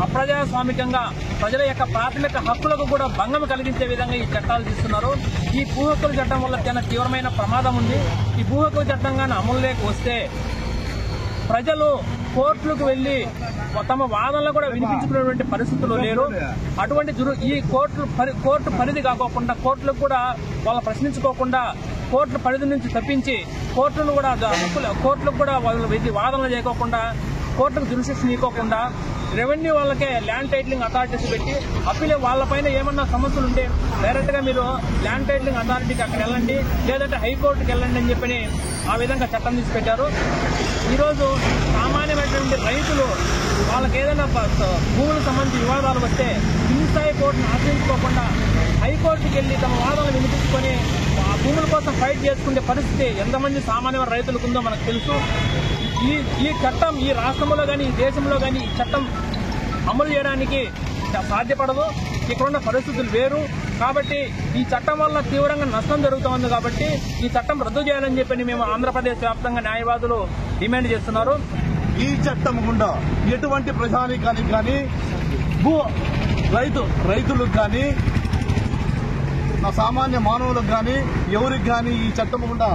అప్రజాస్వామికంగా ప్రజల యొక్క ప్రాథమిక హక్కులకు కూడా భంగం కలిగించే విధంగా ఈ చట్టాలు తీస్తున్నారు. ఈ భూ హక్కుల చట్టం వల్ల చాలా తీవ్రమైన ప్రమాదం ఉంది. ఈ భూ హక్కుల చట్టం కానీ అమలులోకి వస్తే ప్రజలు కోర్టులకు వెళ్లి తమ వాదనలు కూడా వినిపించుకునేటువంటి పరిస్థితులు లేరు. అటువంటి ఈ కోర్టు పరిధి కాకోకుండా కోర్టులకు కూడా వాళ్ళు ప్రశ్నించుకోకుండా కోర్టుల పరిధి నుంచి తప్పించి కోర్టులకు కూడా వాళ్ళు వాదనలు చేయకోకుండా కోర్టుకు జ్యురిడిక్షన్ ఇవ్వకుండా రెవెన్యూ వాళ్ళకే ల్యాండ్ టైటిలింగ్ అథారిటీస్ పెట్టి అప్పీలే వాళ్ళపైన ఏమన్నా సమస్యలు ఉంటే డైరెక్ట్ గా మీరు ల్యాండ్ టైటిలింగ్ అథారిటీకి అక్కడ వెళ్ళండి, లేదంటే హైకోర్టుకి వెళ్ళండి అని చెప్పి ఆ విధంగా చట్టం తీసుకెళ్లారు. ఈరోజు సామాన్యమైనటువంటి రైతులు వాళ్ళకి ఏదైనా భూములకు సంబంధించి వివాదాలు వస్తే కింది స్థాయి కోర్టును ఆశ్రయించుకోకుండా హైకోర్టుకి వెళ్లి తమ వాదనలు వినిపించుకొని ఆ భూముల కోసం ఫైట్ చేసుకునే పరిస్థితి ఎంతమంది సామాన్య రైతులకు ఉందో మనకు తెలుసు. ఈ చట్టం ఈ రాష్ట్రంలో కానీ ఈ దేశంలో కానీ ఈ చట్టం అమలు చేయడానికి సాధ్యపడదు. ఇక్కడున్న పరిస్థితులు వేరు. కాబట్టి ఈ చట్టం వల్ల తీవ్రంగా నష్టం జరుగుతోంది. కాబట్టి ఈ చట్టం రద్దు చేయాలని చెప్పి మేము ఆంధ్రప్రదేశ్ వ్యాప్తంగా న్యాయవాదులు డిమాండ్ చేస్తున్నారు. ఈ చట్టం గుండా ఎటువంటి ప్రజానీకానికి కానీ రైతులకు కానీ సామాన్య మానవులకు కానీ ఎవరికి కానీ ఈ చట్టం గుండా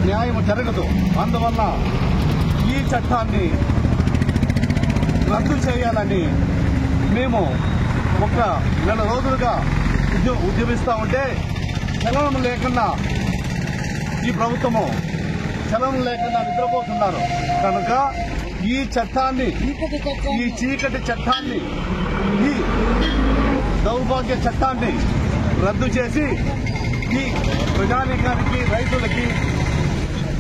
న్యాయం జరగదు. అందువల్ల ఈ చట్టాన్ని రద్దు చేయాలని మేము ఒక నెల రోజులుగా ఉద్యమిస్తా ఉంటే చలనం లేకుండా ఈ ప్రభుత్వము చలనం లేకుండా నిద్రపోతున్నారు. కనుక ఈ చట్టాన్ని ఈ చీకటి చట్టాన్ని ఈ దౌర్భాగ్య చట్టాన్ని రద్దు చేసి ఈ ప్రజానీకానికి రైతులకి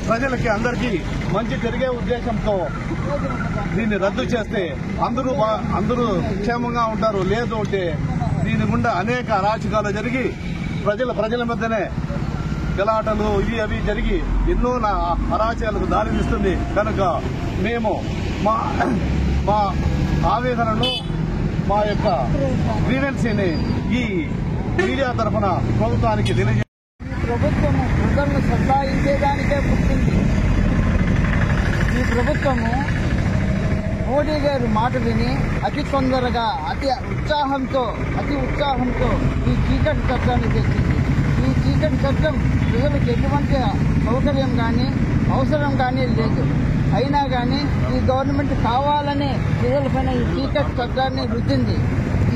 ప్రజలకి అందరికీ మంచి జరిగే ఉద్దేశంతో దీన్ని రద్దు చేస్తే అందరూ క్షేమంగా ఉంటారు. లేదు అంటే దీని గుండా అనేక అరాచకాలు జరిగి ప్రజల మధ్యనే గలాటలు అవి జరిగి ఎన్నో అరాచకాలకు దారితీస్తుంది. కనుక మేము మా ఆవేదనను మా యొక్క గ్రీవెన్సీని ఈ మీడియా తరఫున ప్రభుత్వానికి తెలియజేస్తాం. ప్రభుత్వము ప్రజలను సతాయించేదానికే పుట్టింది. ఈ ప్రభుత్వము మోడీ గారి మాట విని అతి తొందరగా అతి ఉత్సాహంతో ఈ చీకటి చట్టాన్ని తెచ్చింది. ఈ చీకటి చట్టం ప్రజలకు ఎటువంటి సౌకర్యం కానీ అవసరం కానీ లేదు. అయినా కానీ ఈ గవర్నమెంట్ కావాలని ప్రజలపైన ఈ చీకటి చట్టాన్ని రుద్దింది.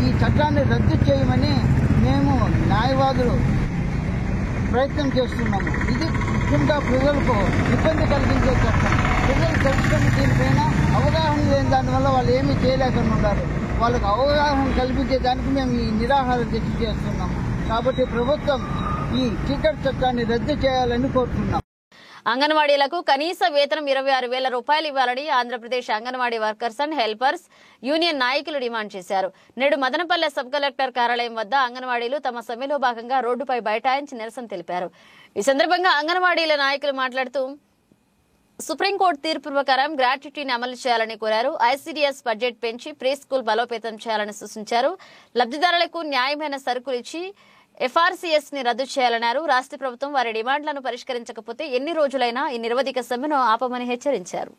ఈ చట్టాన్ని రద్దు చేయమని మేము న్యాయవాదులు ప్రయత్నం చేస్తున్నాము. ఇది ముఖ్యంగా ప్రజలకు ఇబ్బంది కలిగించే చట్టం. ప్రజలు తెలుసుకుని దీనిపైన అవగాహన లేని దానివల్ల వాళ్ళు ఏమీ చేయలేకుండా ఉన్నారు. వాళ్ళకు అవగాహన కల్పించేదానికి మేము ఈ నిరాహార దీక్ష చేస్తున్నాము. కాబట్టి ప్రభుత్వం ఈ చీకటి చట్టాన్ని రద్దు చేయాలని కోరుతున్నాం. అంగన్వాడీలకు కనీస వేతనం 26,000 రూపాయలు ఇవ్వాలని Andhra Pradesh anganwadi workers and helpers union నాయకులు డిమాండ్ చేశారు. నేడు మదనపల్లె సబ్ కలెక్టర్ కార్యాలయం వద్ద అంగన్వాడీలు తమ సమ్మెలో భాగంగా రోడ్డుపై బైఠాయించి నిరసన తెలిపారు. ఈ సందర్భంగా అంగన్వాడీల నాయకులు మాట్లాడుతూ సుప్రీంకోర్టు తీర్పు ప్రకారం గ్రాట్యుటీని అమలు చేయాలని కోరారు. ఐసీడీఎస్ బడ్జెట్ పెంచి ప్రీ స్కూల్ బలోపేతం చేయాలని సూచించారు. లబ్దిదారులకు న్యాయమైన సరుకులు ఇచ్చి ఎఫ్ఆర్సీఎస్ ని రద్దు చేయాలన్నారు. రాష్ట్ర ప్రభుత్వం వారి డిమాండ్లను పరిష్కరించకపోతే ఎన్ని రోజులైనా ఈ నిరవధిక సమ్మెను ఆపమని హెచ్చరించారు.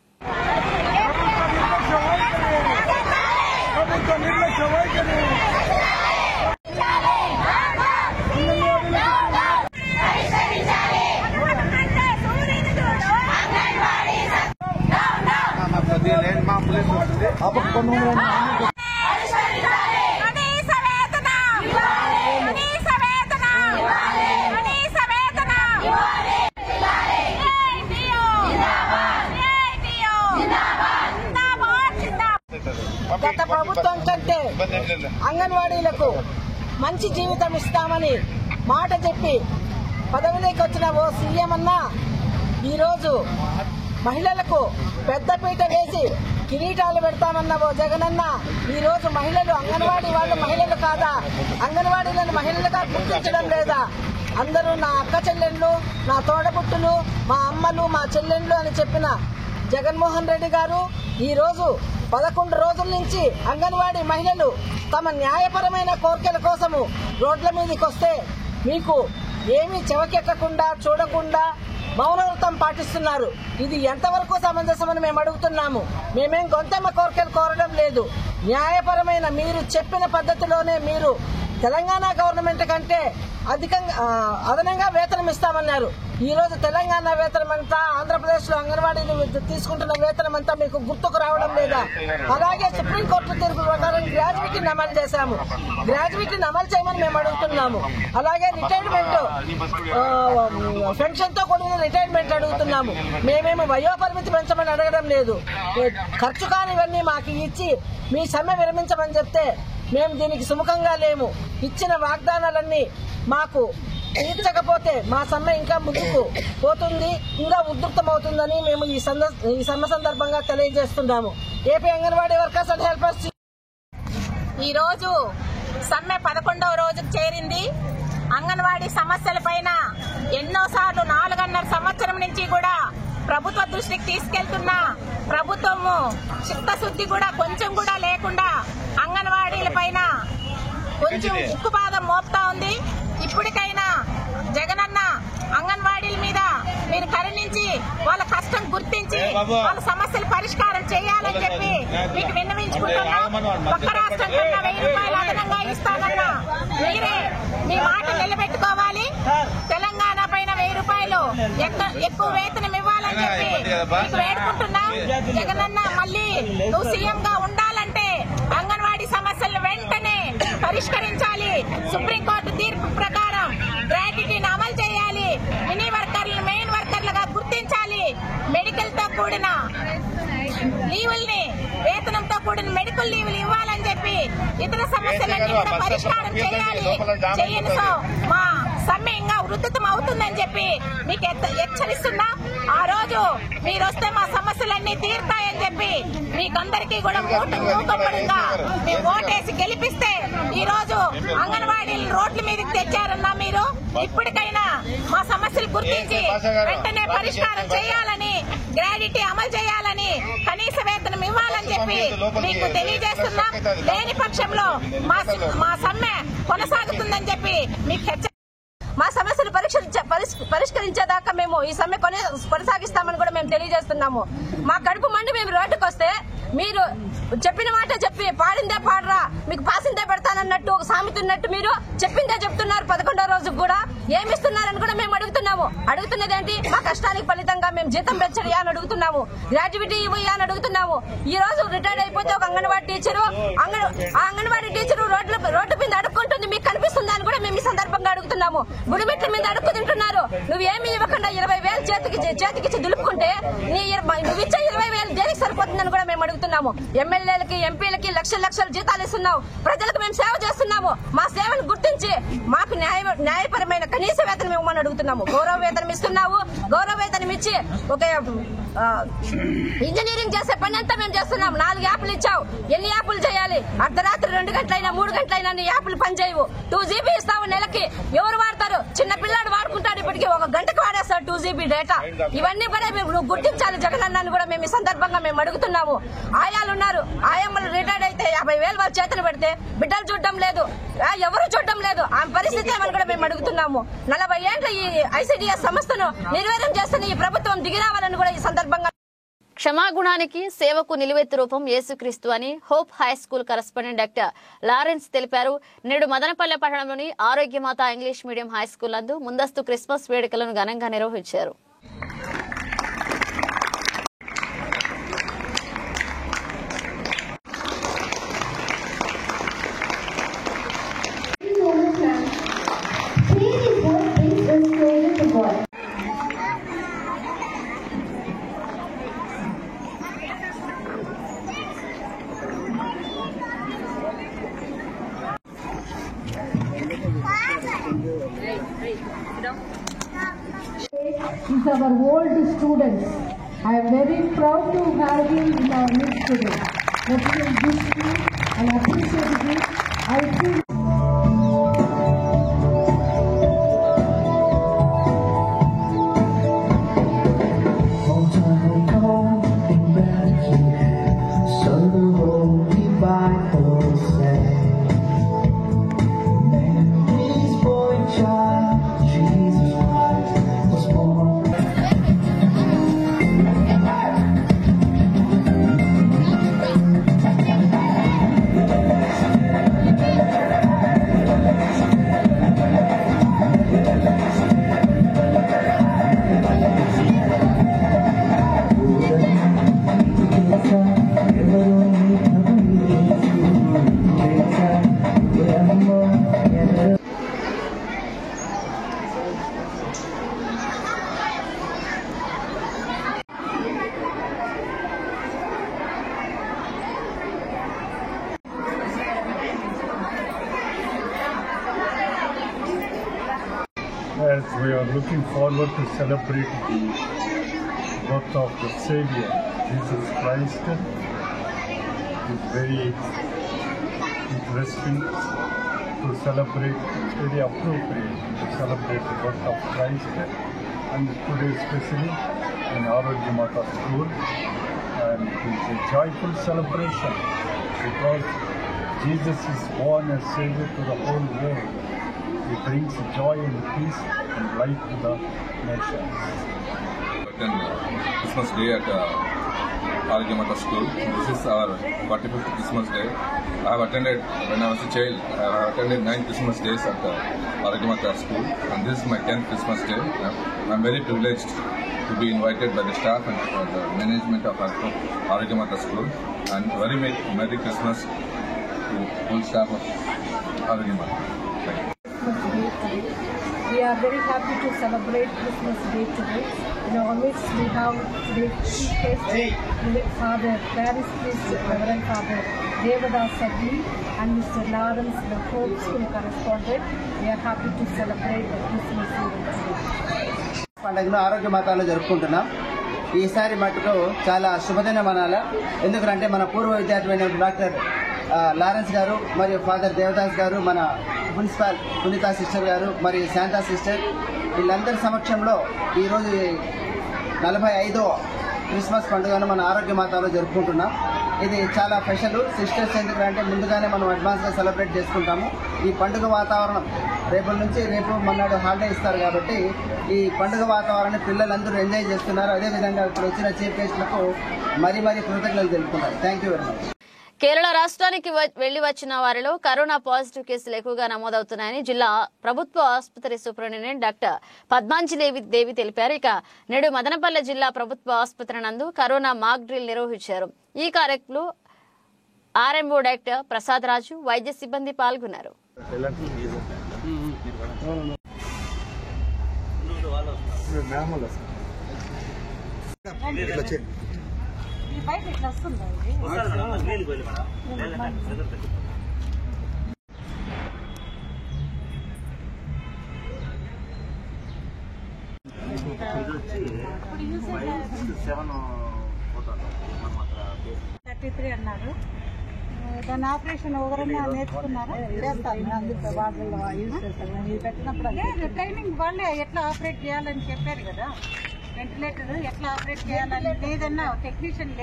గత ప్రభుత్వం కంటే అంగన్వాడీలకు మంచి జీవితం ఇస్తామని మాట చెప్పి పదవిలోకి వచ్చిన ఓ సీఎం అన్నా ఈరోజు మహిళలకు పెద్దపీట వేసి కిరీటాలు పెడతామన్న ఓ జగనన్న ఈరోజు మహిళలు అంగన్వాడీ వాళ్ళు మహిళలు కాదా? అంగన్వాడీలను మహిళలుగా గుర్తించడం లేదా? అందరూ నా అక్క చెల్లెళ్ళు నా తోడబుట్టులు, మా అమ్మలు, మా చెల్లెళ్ళు అని చెప్పిన జగన్మోహన్ రెడ్డి గారు ఈరోజు 11 రోజుల నుంచి అంగన్వాడీ మహిళలు తమ న్యాయపరమైన కోరికల కోసము రోడ్ల మీదకి వస్తే మీకు ఏమీ చెవకెక్కకుండా చూడకుండా మౌనవ్రతం పాటిస్తున్నారు. ఇది ఎంతవరకు సమంజసమని మేము అడుగుతున్నాము. మేమేం గొంతమ్మ కోరికలు కోరడం లేదు. న్యాయపరమైన మీరు చెప్పిన పద్ధతిలోనే మీరు తెలంగాణ గవర్నమెంట్ కంటే అదనంగా వేతనం ఇస్తామన్నారు. ఈ రోజు తెలంగాణ వేతనం అంతా ఆంధ్రప్రదేశ్ లో అంగన్వాడీలు తీసుకుంటున్న వేతనం అంతా మీకు గుర్తుకు రావడం లేదా? అలాగే సుప్రీంకోర్టు తీర్పు ప్రకారం గ్రాడ్యుయేటీని అమలు చేశాము. గ్రాడ్యుయేటీని అమలు చేయమని మేము అడుగుతున్నాము. అలాగే రిటైర్మెంట్ పెన్షన్ తో కూడిన రిటైర్మెంట్ అడుగుతున్నాము. మేమేమి వయోపరిమితి పెంచమని అడగడం లేదు. ఖర్చు కానివన్నీ మాకు ఇచ్చి మీ సమ్మె విరమించమని చెప్తే మేము దీనికి సుముఖంగా లేము. ఇచ్చిన వాగ్దానాలన్నీ మాకు తీర్చకపోతే మా సమ్మె ఇంకా ముందుకు పోతుంది, ఇంకా ఉధృతమవుతుందని మేము ఈ సమ్మె సందర్భంగా తెలియజేస్తున్నాము. AP anganwadi workers and helpers ఈ రోజు సమ్మె 11వ రోజుకు చేరింది. అంగన్వాడీ సమస్యల పైన ఎన్నోసార్లు 4.5 సంవత్సరం నుంచి కూడా ప్రభుత్వ దృష్టికి తీసుకెళ్తున్న ప్రభుత్వము చిత్తశుద్ధి కూడా కొంచెం కూడా లేకుండా అంగన్వాడీల పైన కొంచెం ఉక్కుపాదం మోపుతా ఉంది. ఇప్పటికైనా జగనన్న అంగన్వాడీల మీద మీరు కరుణించి వాళ్ళ కష్టం గుర్తించి వాళ్ళ సమస్యలు పరిష్కారం చేయాలని చెప్పి మీకు విన్నవించుకుంటున్నాం. ఒక్క రాష్ట్రం కన్నా 1000 రూపాయలు అదనంగా ఇస్తామన్నా మీరే మీ మాట నిలబెట్టుకోవాలి. తెలంగాణ పైన 1000 రూపాయలు ఎక్కువ వేతనం ఇవ్వాలని చెప్పి మీకు వేడుకుంటున్నాం. జగనన్న మళ్ళీ నువ్వు సీఎం గా ఉండాలంటే అంగన్వాడీ సమస్యలను వెంటనే పరిష్కరించాలి. సుప్రీంకోర్టు తీర్పు ప్రకారం గ్రాట్యుటీని అమలు చేయాలి. మినీ వర్కర్లను మెయిన్ వర్కర్లుగా గుర్తించాలి. మెడికల్ తో కూడిన లీవుల్ని వేతనంతో కూడిన మెడికల్ లీవులు ఇవ్వాలని చెప్పి ఇతర సమస్యలన్నీ కూడా పరిష్కారం చేయాలి. చేయనితో మా సమ్మె ఇంకా ఉధృతం అవుతుందని చెప్పి మీకు హెచ్చరిస్తున్నా. ఆ రోజు మీరు వస్తే మా సమస్యలన్నీ తీరుతాయని చెప్పి మీకందరికీ కూడా మూకమ్మడిగా మేము ఓటేసి గెలిపిస్తే ఈ రోజు అంగన్వాడీలు రోడ్ల మీదకి తెచ్చారన్నా మీరు ఇప్పటికైనా మా సమస్యలు గుర్తించి వెంటనే పరిష్కారం చేయాలని, గ్రాడ్యుటీ అమలు చేయాలని, కనీస వేతనం ఇవ్వాలని చెప్పి మీకు తెలియజేస్తున్నాం. లేని పక్షంలో మా సమ్మె కొనసాగుతుందని చెప్పి మీకు మా సమస్యలు పరిష్కరించేదాకా మేము ఈ సమ్మె కొనసాగిస్తామని కూడా మేము తెలియజేస్తున్నాము. మా కడుపు మండి మేము రోడ్డుకు వస్తే మీరు చెప్పిన మాట చెప్పి పాడిందే పాడరా మీకు పాసిందే పెడతానన్నట్టు ఒక సామెత ఉన్నట్టు మీరు చెప్పిందే చెప్తున్నారు. 11వ రోజుకు కూడా ఏమిస్తున్నారని కూడా మేము అడుగుతున్నాము. అడుగుతున్నది ఏంటి? మా కష్టానికి ఫలితంగా మేము జీతం పెంచడియా అని అడుగుతున్నాము. గ్రాడ్యుయేటీ ఇవ్వయా అని అడుగుతున్నాము. ఈ రోజు రిటైర్డ్ అయిపోతే ఒక anganwadi teacher anganwadi teacher road మీద అడుక్కుంటుంది మీకు కనిపిస్తుందా అని కూడా మేము ఈ సందర్భంగా అడుగుతున్నాము. గుడిమెట్ల మీద అడుక్కు తింటున్నారు. నువ్వేమి ఇవ్వకుండా 20,000 చేతికిచ్చి దులుపుకుంటే నువ్వు ఇచ్చే 20,000 దేనికి సరిపోతుందని కూడా మేము అడుగుతున్నాము. ఎమ్మెల్యేలకి ఎంపీలకి లక్షల జీతాలు ఇస్తున్నావు. ప్రజలకు మేము సేవ చేస్తున్నాము. మా సేవను గుర్తించి మాకు న్యాయపరమైన కనీస వేతనం ఇవ్వమని అడుగుతున్నాము. గౌరవ వేతనం ఇస్తున్నావు. గౌరవ వేతనం ఇచ్చి ఒక ఇంజనీరింగ్ చేసే పని అంతా మేము చేస్తున్నాం. 4 యాప్లు ఇచ్చావు. ఎన్ని యాప్లు చేయాలి? అర్ధరాత్రి 2 గంటలైనా 3 గంటలైనా నీ యాప్లు పనిచేయవు. 2 GB ఇస్తావు నెలకి. ఎవరు వాడతారు? చిన్న పిల్లాడు వాడుకుంటాడు. ఇప్పటికీ 1 గంటకు వాడేస్తాడు 2 GB డేటా. ఇవన్నీ కూడా నువ్వు గుర్తించాలి జగనన్నని కూడా మేము ఈ సందర్భంగా మేము అడుగుతున్నాము. ఆయాలు ఉన్నారు. ఆయమ్మలు రిటైర్డ్ అయితే 50,000 వాళ్ళ చేతులు పెడితే బిడ్డలు చూడడం లేదు, ఎవరు చూడడం లేదు. ఆ పరిస్థితి ఏమని కూడా మేము అడుగుతున్నాము. 40 ఏళ్ల ఈ ఐసిడిఎస్ సంస్థను నిర్వీర్యం చేస్తున్న ఈ ప్రభుత్వం దిగిరావాలని కూడా ఈ సందర్భంగా క్షమాగుణానికి సేవకు నిలువెత్తు రూపం యేసుక్రీస్తు అని hope high school correspondent doctor Lawrence తెలిపారు. నేడు మదనపల్లె పట్టణంలోని ఆరోగ్యమాత ఇంగ్లీష్ మీడియం హై స్కూల్ నందు ముందస్తు క్రిస్మస్ వేడుకలను ఘనంగా నిర్వహించారు. Is our old students. I am very proud to have him in our midst today. Represent this school and appreciate it. I feel we are looking forward to celebrate the birth of the Savior, Jesus Christ. It's very interesting to celebrate, it's very appropriate to celebrate the birth of Christ, and today especially in Arogya Mata School. And it's a joyful celebration because Jesus is born as Savior to the whole world. He brings joy and peace and life to the nations. Christmas Day at Arogya Mata School. This is our 45th Christmas Day. I have attended, when I was a child, I have attended 9 Christmas days at Arogya Mata School, and this is my 10th Christmas Day. I am very privileged to be invited by the staff and the management of Arogya Mata School, and very Merry Christmas to whole staff of Arogya Mata. We are very happy to celebrate Christmas Day today. In our midst, we have today Father Paris Priest, Reverend Father Devadas Sadli, and Mr. Lawrence, the Hope School correspondent. We are happy to celebrate the Christmas Day. పండుగను ఆరోగ్య మాతాలో జరుపుకుంటున్నాం. ఈసారి మటుకు చాలా శుభదినం అనాల. ఎందుకంటే మన పూర్వ విద్యార్థి డాక్టర్ లారెన్స్ గారు మరియు ఫాదర్ దేవదాస్ గారు, మన ప్రిన్సిపాల్ పునీతా సిస్టర్ గారు మరియు శాంతా సిస్టర్, వీళ్ళందరి సమక్షంలో ఈరోజు 45వ క్రిస్మస్ పండుగను మన ఆరోగ్య మాతాలో జరుపుకుంటున్నాం. ఇది చాలా స్పెషల్. సిస్టర్స్ ఎందుకంటే ముందుగానే మనం అడ్వాన్స్గా సెలబ్రేట్ చేసుకుంటాము. ఈ పండుగ వాతావరణం రేపు మన్నాడు హాలిడే ఇస్తారు కాబట్టి ఈ పండుగ వాతావరణాన్ని పిల్లలందరూ ఎంజాయ్ చేస్తున్నారు. అదేవిధంగా ఇప్పుడు వచ్చిన చీఫ్ గెస్ట్లకు మరీ కృతజ్ఞతలు తెలుపుతున్నారు. Thank you very much. Kerala రాష్ట్రానికి వెళ్లి వచ్చిన వారిలో కరోనా పాజిటివ్ కేసులు ఎక్కువగా నమోదవుతున్నాయని జిల్లా ప్రభుత్వ ఆసుపత్రి సూపరింటెండెంట్ డాక్టర్ పద్మాంజలి దేవి తెలిపారు. ఇక నేడు మదనపల్లె జిల్లా ప్రభుత్వ ఆసుపత్రి నందు కరోనా మాక్ డ్రిల్ నిర్వహించారు. ఈ కార్యక్రమంలో ఆర్ఎంఓ డాక్టర్ ప్రసాద్ రాజు, వైద్య సిబ్బంది పాల్గొన్నారు. అన్నారు. దాని ఆపరేషన్ ఎవరైనా నేర్చుకున్నారా? ట్రైనింగ్ వాళ్ళే ఎట్లా ఆపరేట్ చేయాలని చెప్పారు కదా. వెంటిలేటర్ ఎట్లా ఆపరేట్ చేయాలని లేదన్నా technician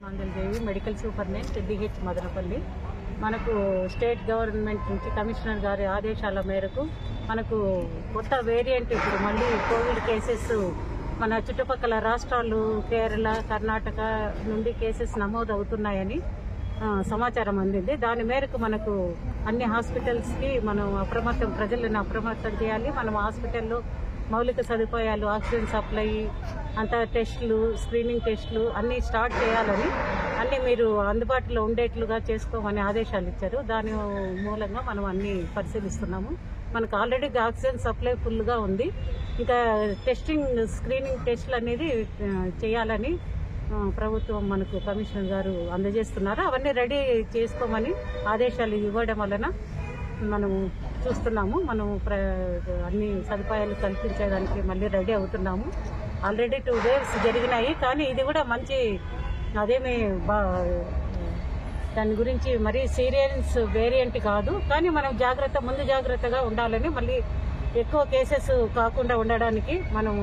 Mangaladevi, medical superintendent DH Madanapalle. మనకు స్టేట్ గవర్నమెంట్ నుంచి కమిషనర్ గారి ఆదేశాల మేరకు మనకు కొత్త వేరియంట్ ఇప్పుడు మళ్ళీ కోవిడ్ కేసెస్ మన చుట్టుపక్కల రాష్ట్రాలు కేరళ, కర్ణాటక నుండి కేసెస్ నమోదు అవుతున్నాయని సమాచారం అందింది. దాని మేరకు మనకు అన్ని హాస్పిటల్స్కి మనం ప్రజలను అప్రమత్తం చేయాలి. మనం హాస్పిటల్లో మౌలిక సదుపాయాలు, ఆక్సిజన్ సప్లై, అంతా టెస్టులు, స్క్రీనింగ్ టెస్టులు అన్నీ స్టార్ట్ చేయాలని, అన్నీ మీరు అందుబాటులో ఉండేట్లుగా చేసుకోమని ఆదేశాలు ఇచ్చారు. దాని మూలంగా మనం అన్ని పరిశీలిస్తున్నాము. మనకు ఆల్రెడీ ఆక్సిజన్ సప్లై ఫుల్గా ఉంది. ఇంకా టెస్టింగ్, స్క్రీనింగ్ టెస్టులు అనేది చేయాలని ప్రభుత్వం మనకు కమిషనర్ గారు అందజేస్తున్నారు. అవన్నీ రెడీ చేసుకోమని ఆదేశాలు ఇవ్వడం వలన మనం చూస్తున్నాము. మనం అన్ని సదుపాయాలు కల్పించడానికి మళ్ళీ రెడీ అవుతున్నాము. ఆల్రెడీ 2 waves జరిగినాయి, కానీ ఇది కూడా మంచి అదేమి దాని గురించి మరీ సీరియస్ వేరియంట్ కాదు. కానీ మనం ముందు జాగ్రత్తగా ఉండాలని, మళ్ళీ ఎక్కువ కేసెస్ కాకుండా ఉండడానికి మనం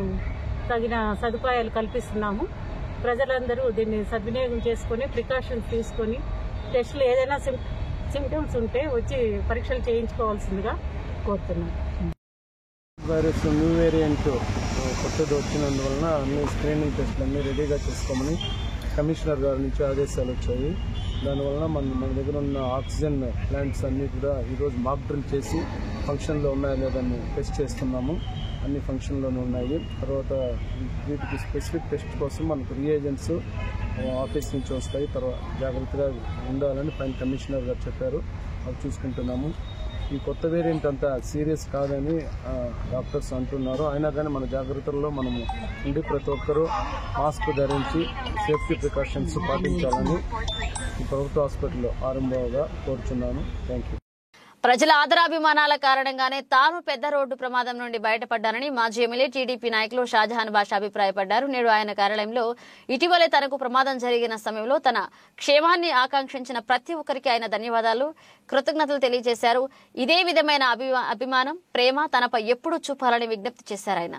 తగిన సదుపాయాలు కల్పిస్తున్నాము. ప్రజలందరూ దీన్ని సద్వినియోగం చేసుకుని ప్రికాషన్స్ తీసుకొని టెస్టులు ఏదైనా సింప్టమ్స్ ఉంటే వచ్చి పరీక్షలు చేయించుకోవాల్సిందిగా కోరుతున్నాను. వైరస్ న్యూ వేరియంట్ కొత్తది వచ్చినందువలన అన్ని స్క్రీనింగ్ టెస్టులు అన్నీ రెడీగా చేసుకోమని కమిషనర్ గారి నుంచి ఆదేశాలు వచ్చాయి. దానివలన మన దగ్గర ఉన్న ఆక్సిజన్ ప్లాంట్స్ అన్నీ కూడా ఈరోజు మాక్ డ్రిల్ చేసి ఫంక్షన్లో ఉన్నాయో లేదని టెస్ట్ చేస్తున్నాము. అన్ని ఫంక్షన్లోనే ఉన్నాయి. తర్వాత వీటికి స్పెసిఫిక్ టెస్ట్ కోసం మనకు రియేజెంట్స్ ఆఫీస్ నుంచి వస్తాయి. తర్వాత జాగ్రత్తగా ఉండాలని పైన కమిషనర్ గారు చెప్పారు. అవి చూసుకుంటున్నాము. ఈ కొత్త వేరియంట్ అంత సీరియస్ కాదని డాక్టర్స్ అంటున్నారు. అయినా కానీ మన జాగ్రత్తల్లో మనము ఉండి ప్రతి ఒక్కరూ మాస్క్ ధరించి సేఫ్టీ ప్రికాషన్స్ పాటించాలని ఈ ప్రభుత్వ హాస్పిటల్లో ఆరంభంగా కోరుచున్నాను. Thank you. ప్రజల ఆదరాభిమానాల కారణంగానే తాను పెద్ద రోడ్డు ప్రమాదం నుండి బయటపడ్డానని మాజీ ఎమ్మెల్యే టీడీపీ నాయకులు షాజహాన్ బాషా అభిప్రాయపడ్డారు. నేడు ఆయన కార్యాలయంలో ఇటీవలే తనకు ప్రమాదం జరిగిన సమయంలో తన క్షేమాన్ని ఆకాంక్షించిన ప్రతి ఒక్కరికి ఆయన ధన్యవాదాలు, కృతజ్ఞతలు తెలియజేశారు. ఇదే విధమైన అభిమానం, ప్రేమ తనపై ఎప్పుడూ చూపాలని విజ్ఞప్తి చేశారు ఆయన.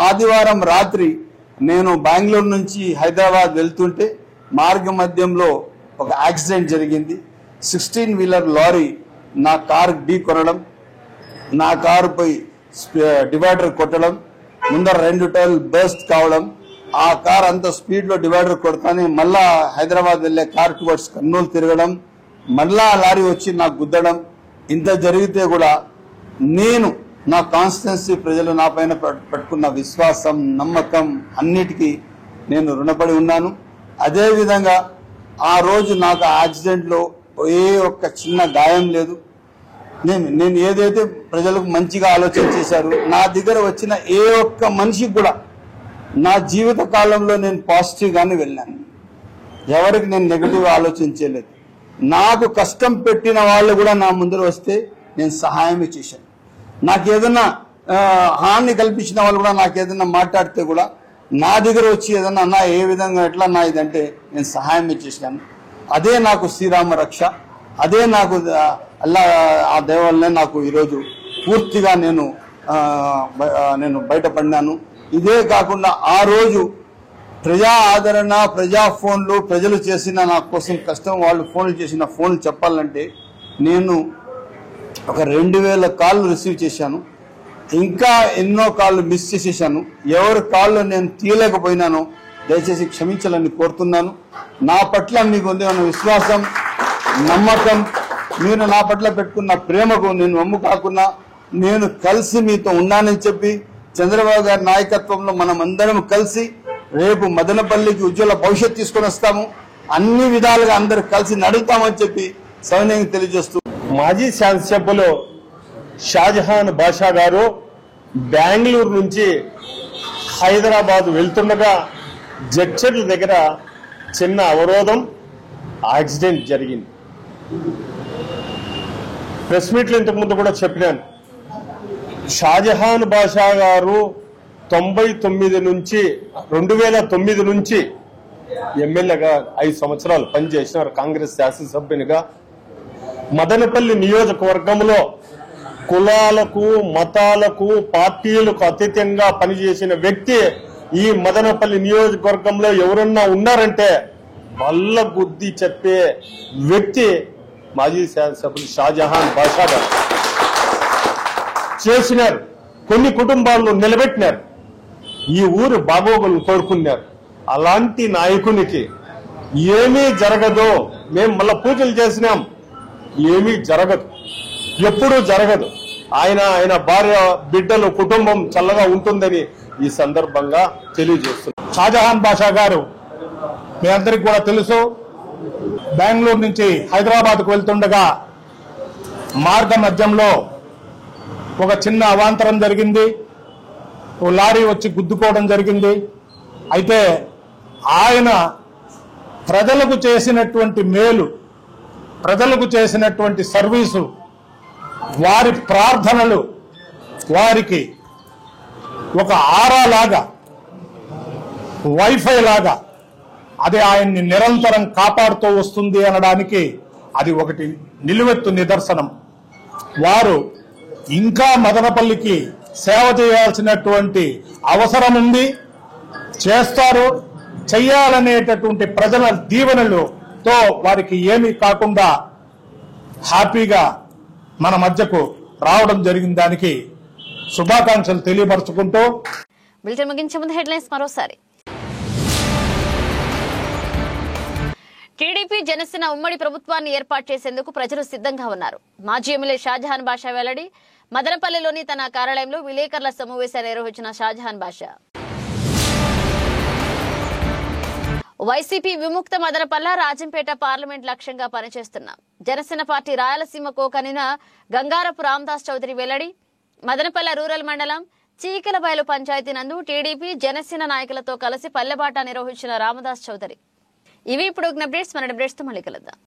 ఆదివారం రాత్రి నేను బెంగళూరు నుంచి హైదరాబాద్ వెళ్తుంటే మార్గ మధ్యంలో ఒక యాక్సిడెంట్ జరిగింది. 16 వీలర్ లారీ నా కారు ఢీ కొనడం, నా కారుపై డివైడర్ కొట్టడం, ముందర 2 టైర్లు బర్స్ట్ కావడం, ఆ కార్ అంత స్పీడ్ లో డివైడర్ కొడతానే మళ్ళా హైదరాబాద్ వెళ్లే కార్ టువర్డ్స్ కర్నూలు తిరగడం, మళ్ళా లారీ వచ్చి నాకు గుద్దడం. ఇంత జరిగితే కూడా నేను నా కాన్స్టిట్యున్సీ ప్రజలు నా పైన పెట్టుకున్న విశ్వాసం, నమ్మకం అన్నిటికీ నేను రుణపడి ఉన్నాను. అదేవిధంగా ఆ రోజు నాకు యాక్సిడెంట్లో ఏ ఒక్క చిన్న గాయం లేదు. నేను ఏదైతే ప్రజలకు మంచిగా ఆలోచన చేశారు, నా దగ్గర వచ్చిన ఏ ఒక్క మనిషికి కూడా నా జీవిత కాలంలో నేను పాజిటివ్గానే వెళ్ళాను. ఎవరికి నేను నెగిటివ్ ఆలోచించలేదు. నాకు కష్టం పెట్టిన వాళ్ళు కూడా నా ముందర వస్తే నేను సహాయం చేశాను. నాకు ఏదైనా హాని కల్పించిన వాళ్ళు కూడా నాకు ఏదైనా మాట్లాడితే కూడా నా దగ్గర వచ్చి ఏదన్నా అన్నా ఏ విధంగా ఎట్లా నా ఇదంటే నేను సహాయం చేశాను. అదే నాకు శ్రీరామ రక్ష, అదే నాకు అల్లా ఆ దేవాలనే నాకు ఈరోజు పూర్తిగా నేను బయటపడినాను. ఇదే కాకుండా ఆ రోజు ప్రజా ఆదరణ, ప్రజా ఫోన్లు, ప్రజలు చేసిన నా కోసం కష్టం, వాళ్ళు ఫోన్లు చేసిన ఫోన్లు చెప్పాలంటే నేను ఒక 2000 కాళ్ళు రిసీవ్ చేశాను. ఇంకా ఎన్నో కాళ్ళు మిస్ చేసేసాను. ఎవరి కాళ్ళు నేను తీయలేకపోయినానో దయచేసి క్షమించాలని కోరుతున్నాను. నా పట్ల మీకు ఉన్న విశ్వాసం, నమ్మకం, మీరు నా పట్ల పెట్టుకున్న ప్రేమకు నేను వమ్ము కాకుండా నేను కలిసి మీతో ఉన్నానని చెప్పి చంద్రబాబు గారి నాయకత్వంలో మనం అందరం కలిసి రేపు మదనపల్లికి ఉజ్వల భవిష్యత్తు తీసుకొని వస్తాము. అన్ని విధాలుగా అందరు కలిసి నడుస్తామని చెప్పి సవినయంగా తెలియజేస్తూ, మాజీ శాసనసభ్యులు షాజహాన్ బాషా గారు బెంగళూరు నుంచి హైదరాబాద్ వెళ్తుండగా జడ్చర్ల దగ్గర చిన్న అవరోధం, యాక్సిడెంట్ జరిగింది. ప్రెస్ మీట్లు ఇంతకుముందు కూడా చెప్పినాను. షాజహాన్ బాషా గారు 2009 నుంచి ఎమ్మెల్యేగా 5 సంవత్సరాలు పనిచేసినారు. కాంగ్రెస్ శాసనసభ్యునిగా మదనపల్లి నియోజకవర్గంలో కులాలకు, మతాలకు, పార్టీలకు అతీతంగా పనిచేసిన వ్యక్తి ఈ మదనపల్లి నియోజకవర్గంలో ఎవరన్నా ఉన్నారంటే వల్ల బుద్ధి చెప్పే వ్యక్తి మాజీ శాసనసభ్యులు షాజహాన్ బాషా గారు. చేసినారు, కొన్ని కుటుంబాలను నిలబెట్టినారు, ఈ ఊరు బాగోగులను కోరుకున్నారు. అలాంటి నాయకునికి ఏమీ జరగదు. మేము మళ్ళా పూజలు చేసినాం, ఏమీ జరగదు, ఎప్పుడూ జరగదు. ఆయన భార్య, బిడ్డలు, కుటుంబం చల్లగా ఉంటుందని ఈ సందర్భంగా తెలియజేస్తున్నారు. షాజహాన్ బాషా గారు మీ అందరికి కూడా తెలుసు, బెంగళూరు నుంచి హైదరాబాద్కు వెళ్తుండగా మార్గ మధ్యంలో ఒక చిన్న అవాంతరం జరిగింది. ఓ లారీ వచ్చి గుద్దుకోవడం జరిగింది. అయితే ఆయన ప్రజలకు చేసినటువంటి మేలు, ప్రజలకు చేసినటువంటి సర్వీసు, వారి ప్రార్థనలు వారికి ఒక ఆరాలాగా, వైఫై లాగా అది ఆయన్ని నిరంతరం కాపాడుతూ వస్తుంది అనడానికి అది ఒకటి నిలువెత్తు నిదర్శనం. వారు ఇంకా మదనపల్లికి సేవ చేయాల్సినటువంటి అవసరం ఉంది, చేస్తారు, చెయ్యాలనేటటువంటి ప్రజల దీవెనలతో వారికి ఏమీ కాకుండా హ్యాపీగా మన మధ్యకు రావడం జరిగిన దానికి శుభాకాంక్షలు తెలియపరుచుకుంటూ బులెటిన్ ముగించే ముందు హెడ్లైన్స్ మరోసారి. టీడీపీ జనసేన ఉమ్మడి ప్రభుత్వాన్ని ఏర్పాటు చేసేందుకు ప్రజలు సిద్ధంగా ఉన్నారు. మాజీ ఎమ్మెల్యే షాజహాన్ బాషా వెల్లడి. మదనపల్లిలోని తన కార్యాలయంలో విలేకరుల సమావేశాన్ని నిర్వహించిన షాజహాన్ బాషా వైసీపీ విముక్త మదనపల్ల రాజంపేట పార్లమెంట్ లక్ష్యంగా పనిచేస్తున్నాం. జనసేన పార్టీ రాయలసీమ కోకనిన గంగారపు రామదాస్ చౌదరి వెల్లడి. మదనపల్ల రూరల్ మండలం చీకలబయలు పంచాయతీ నందు టీడీపీ జనసేన నాయకులతో కలిసి పల్లెబాట నిర్వహించిన రామదాస్ చౌదరి. ఇవి ఇప్పుడు అప్డేట్స్. మన అప్డేట్స్ తో మళ్ళీ కలుద్దాం.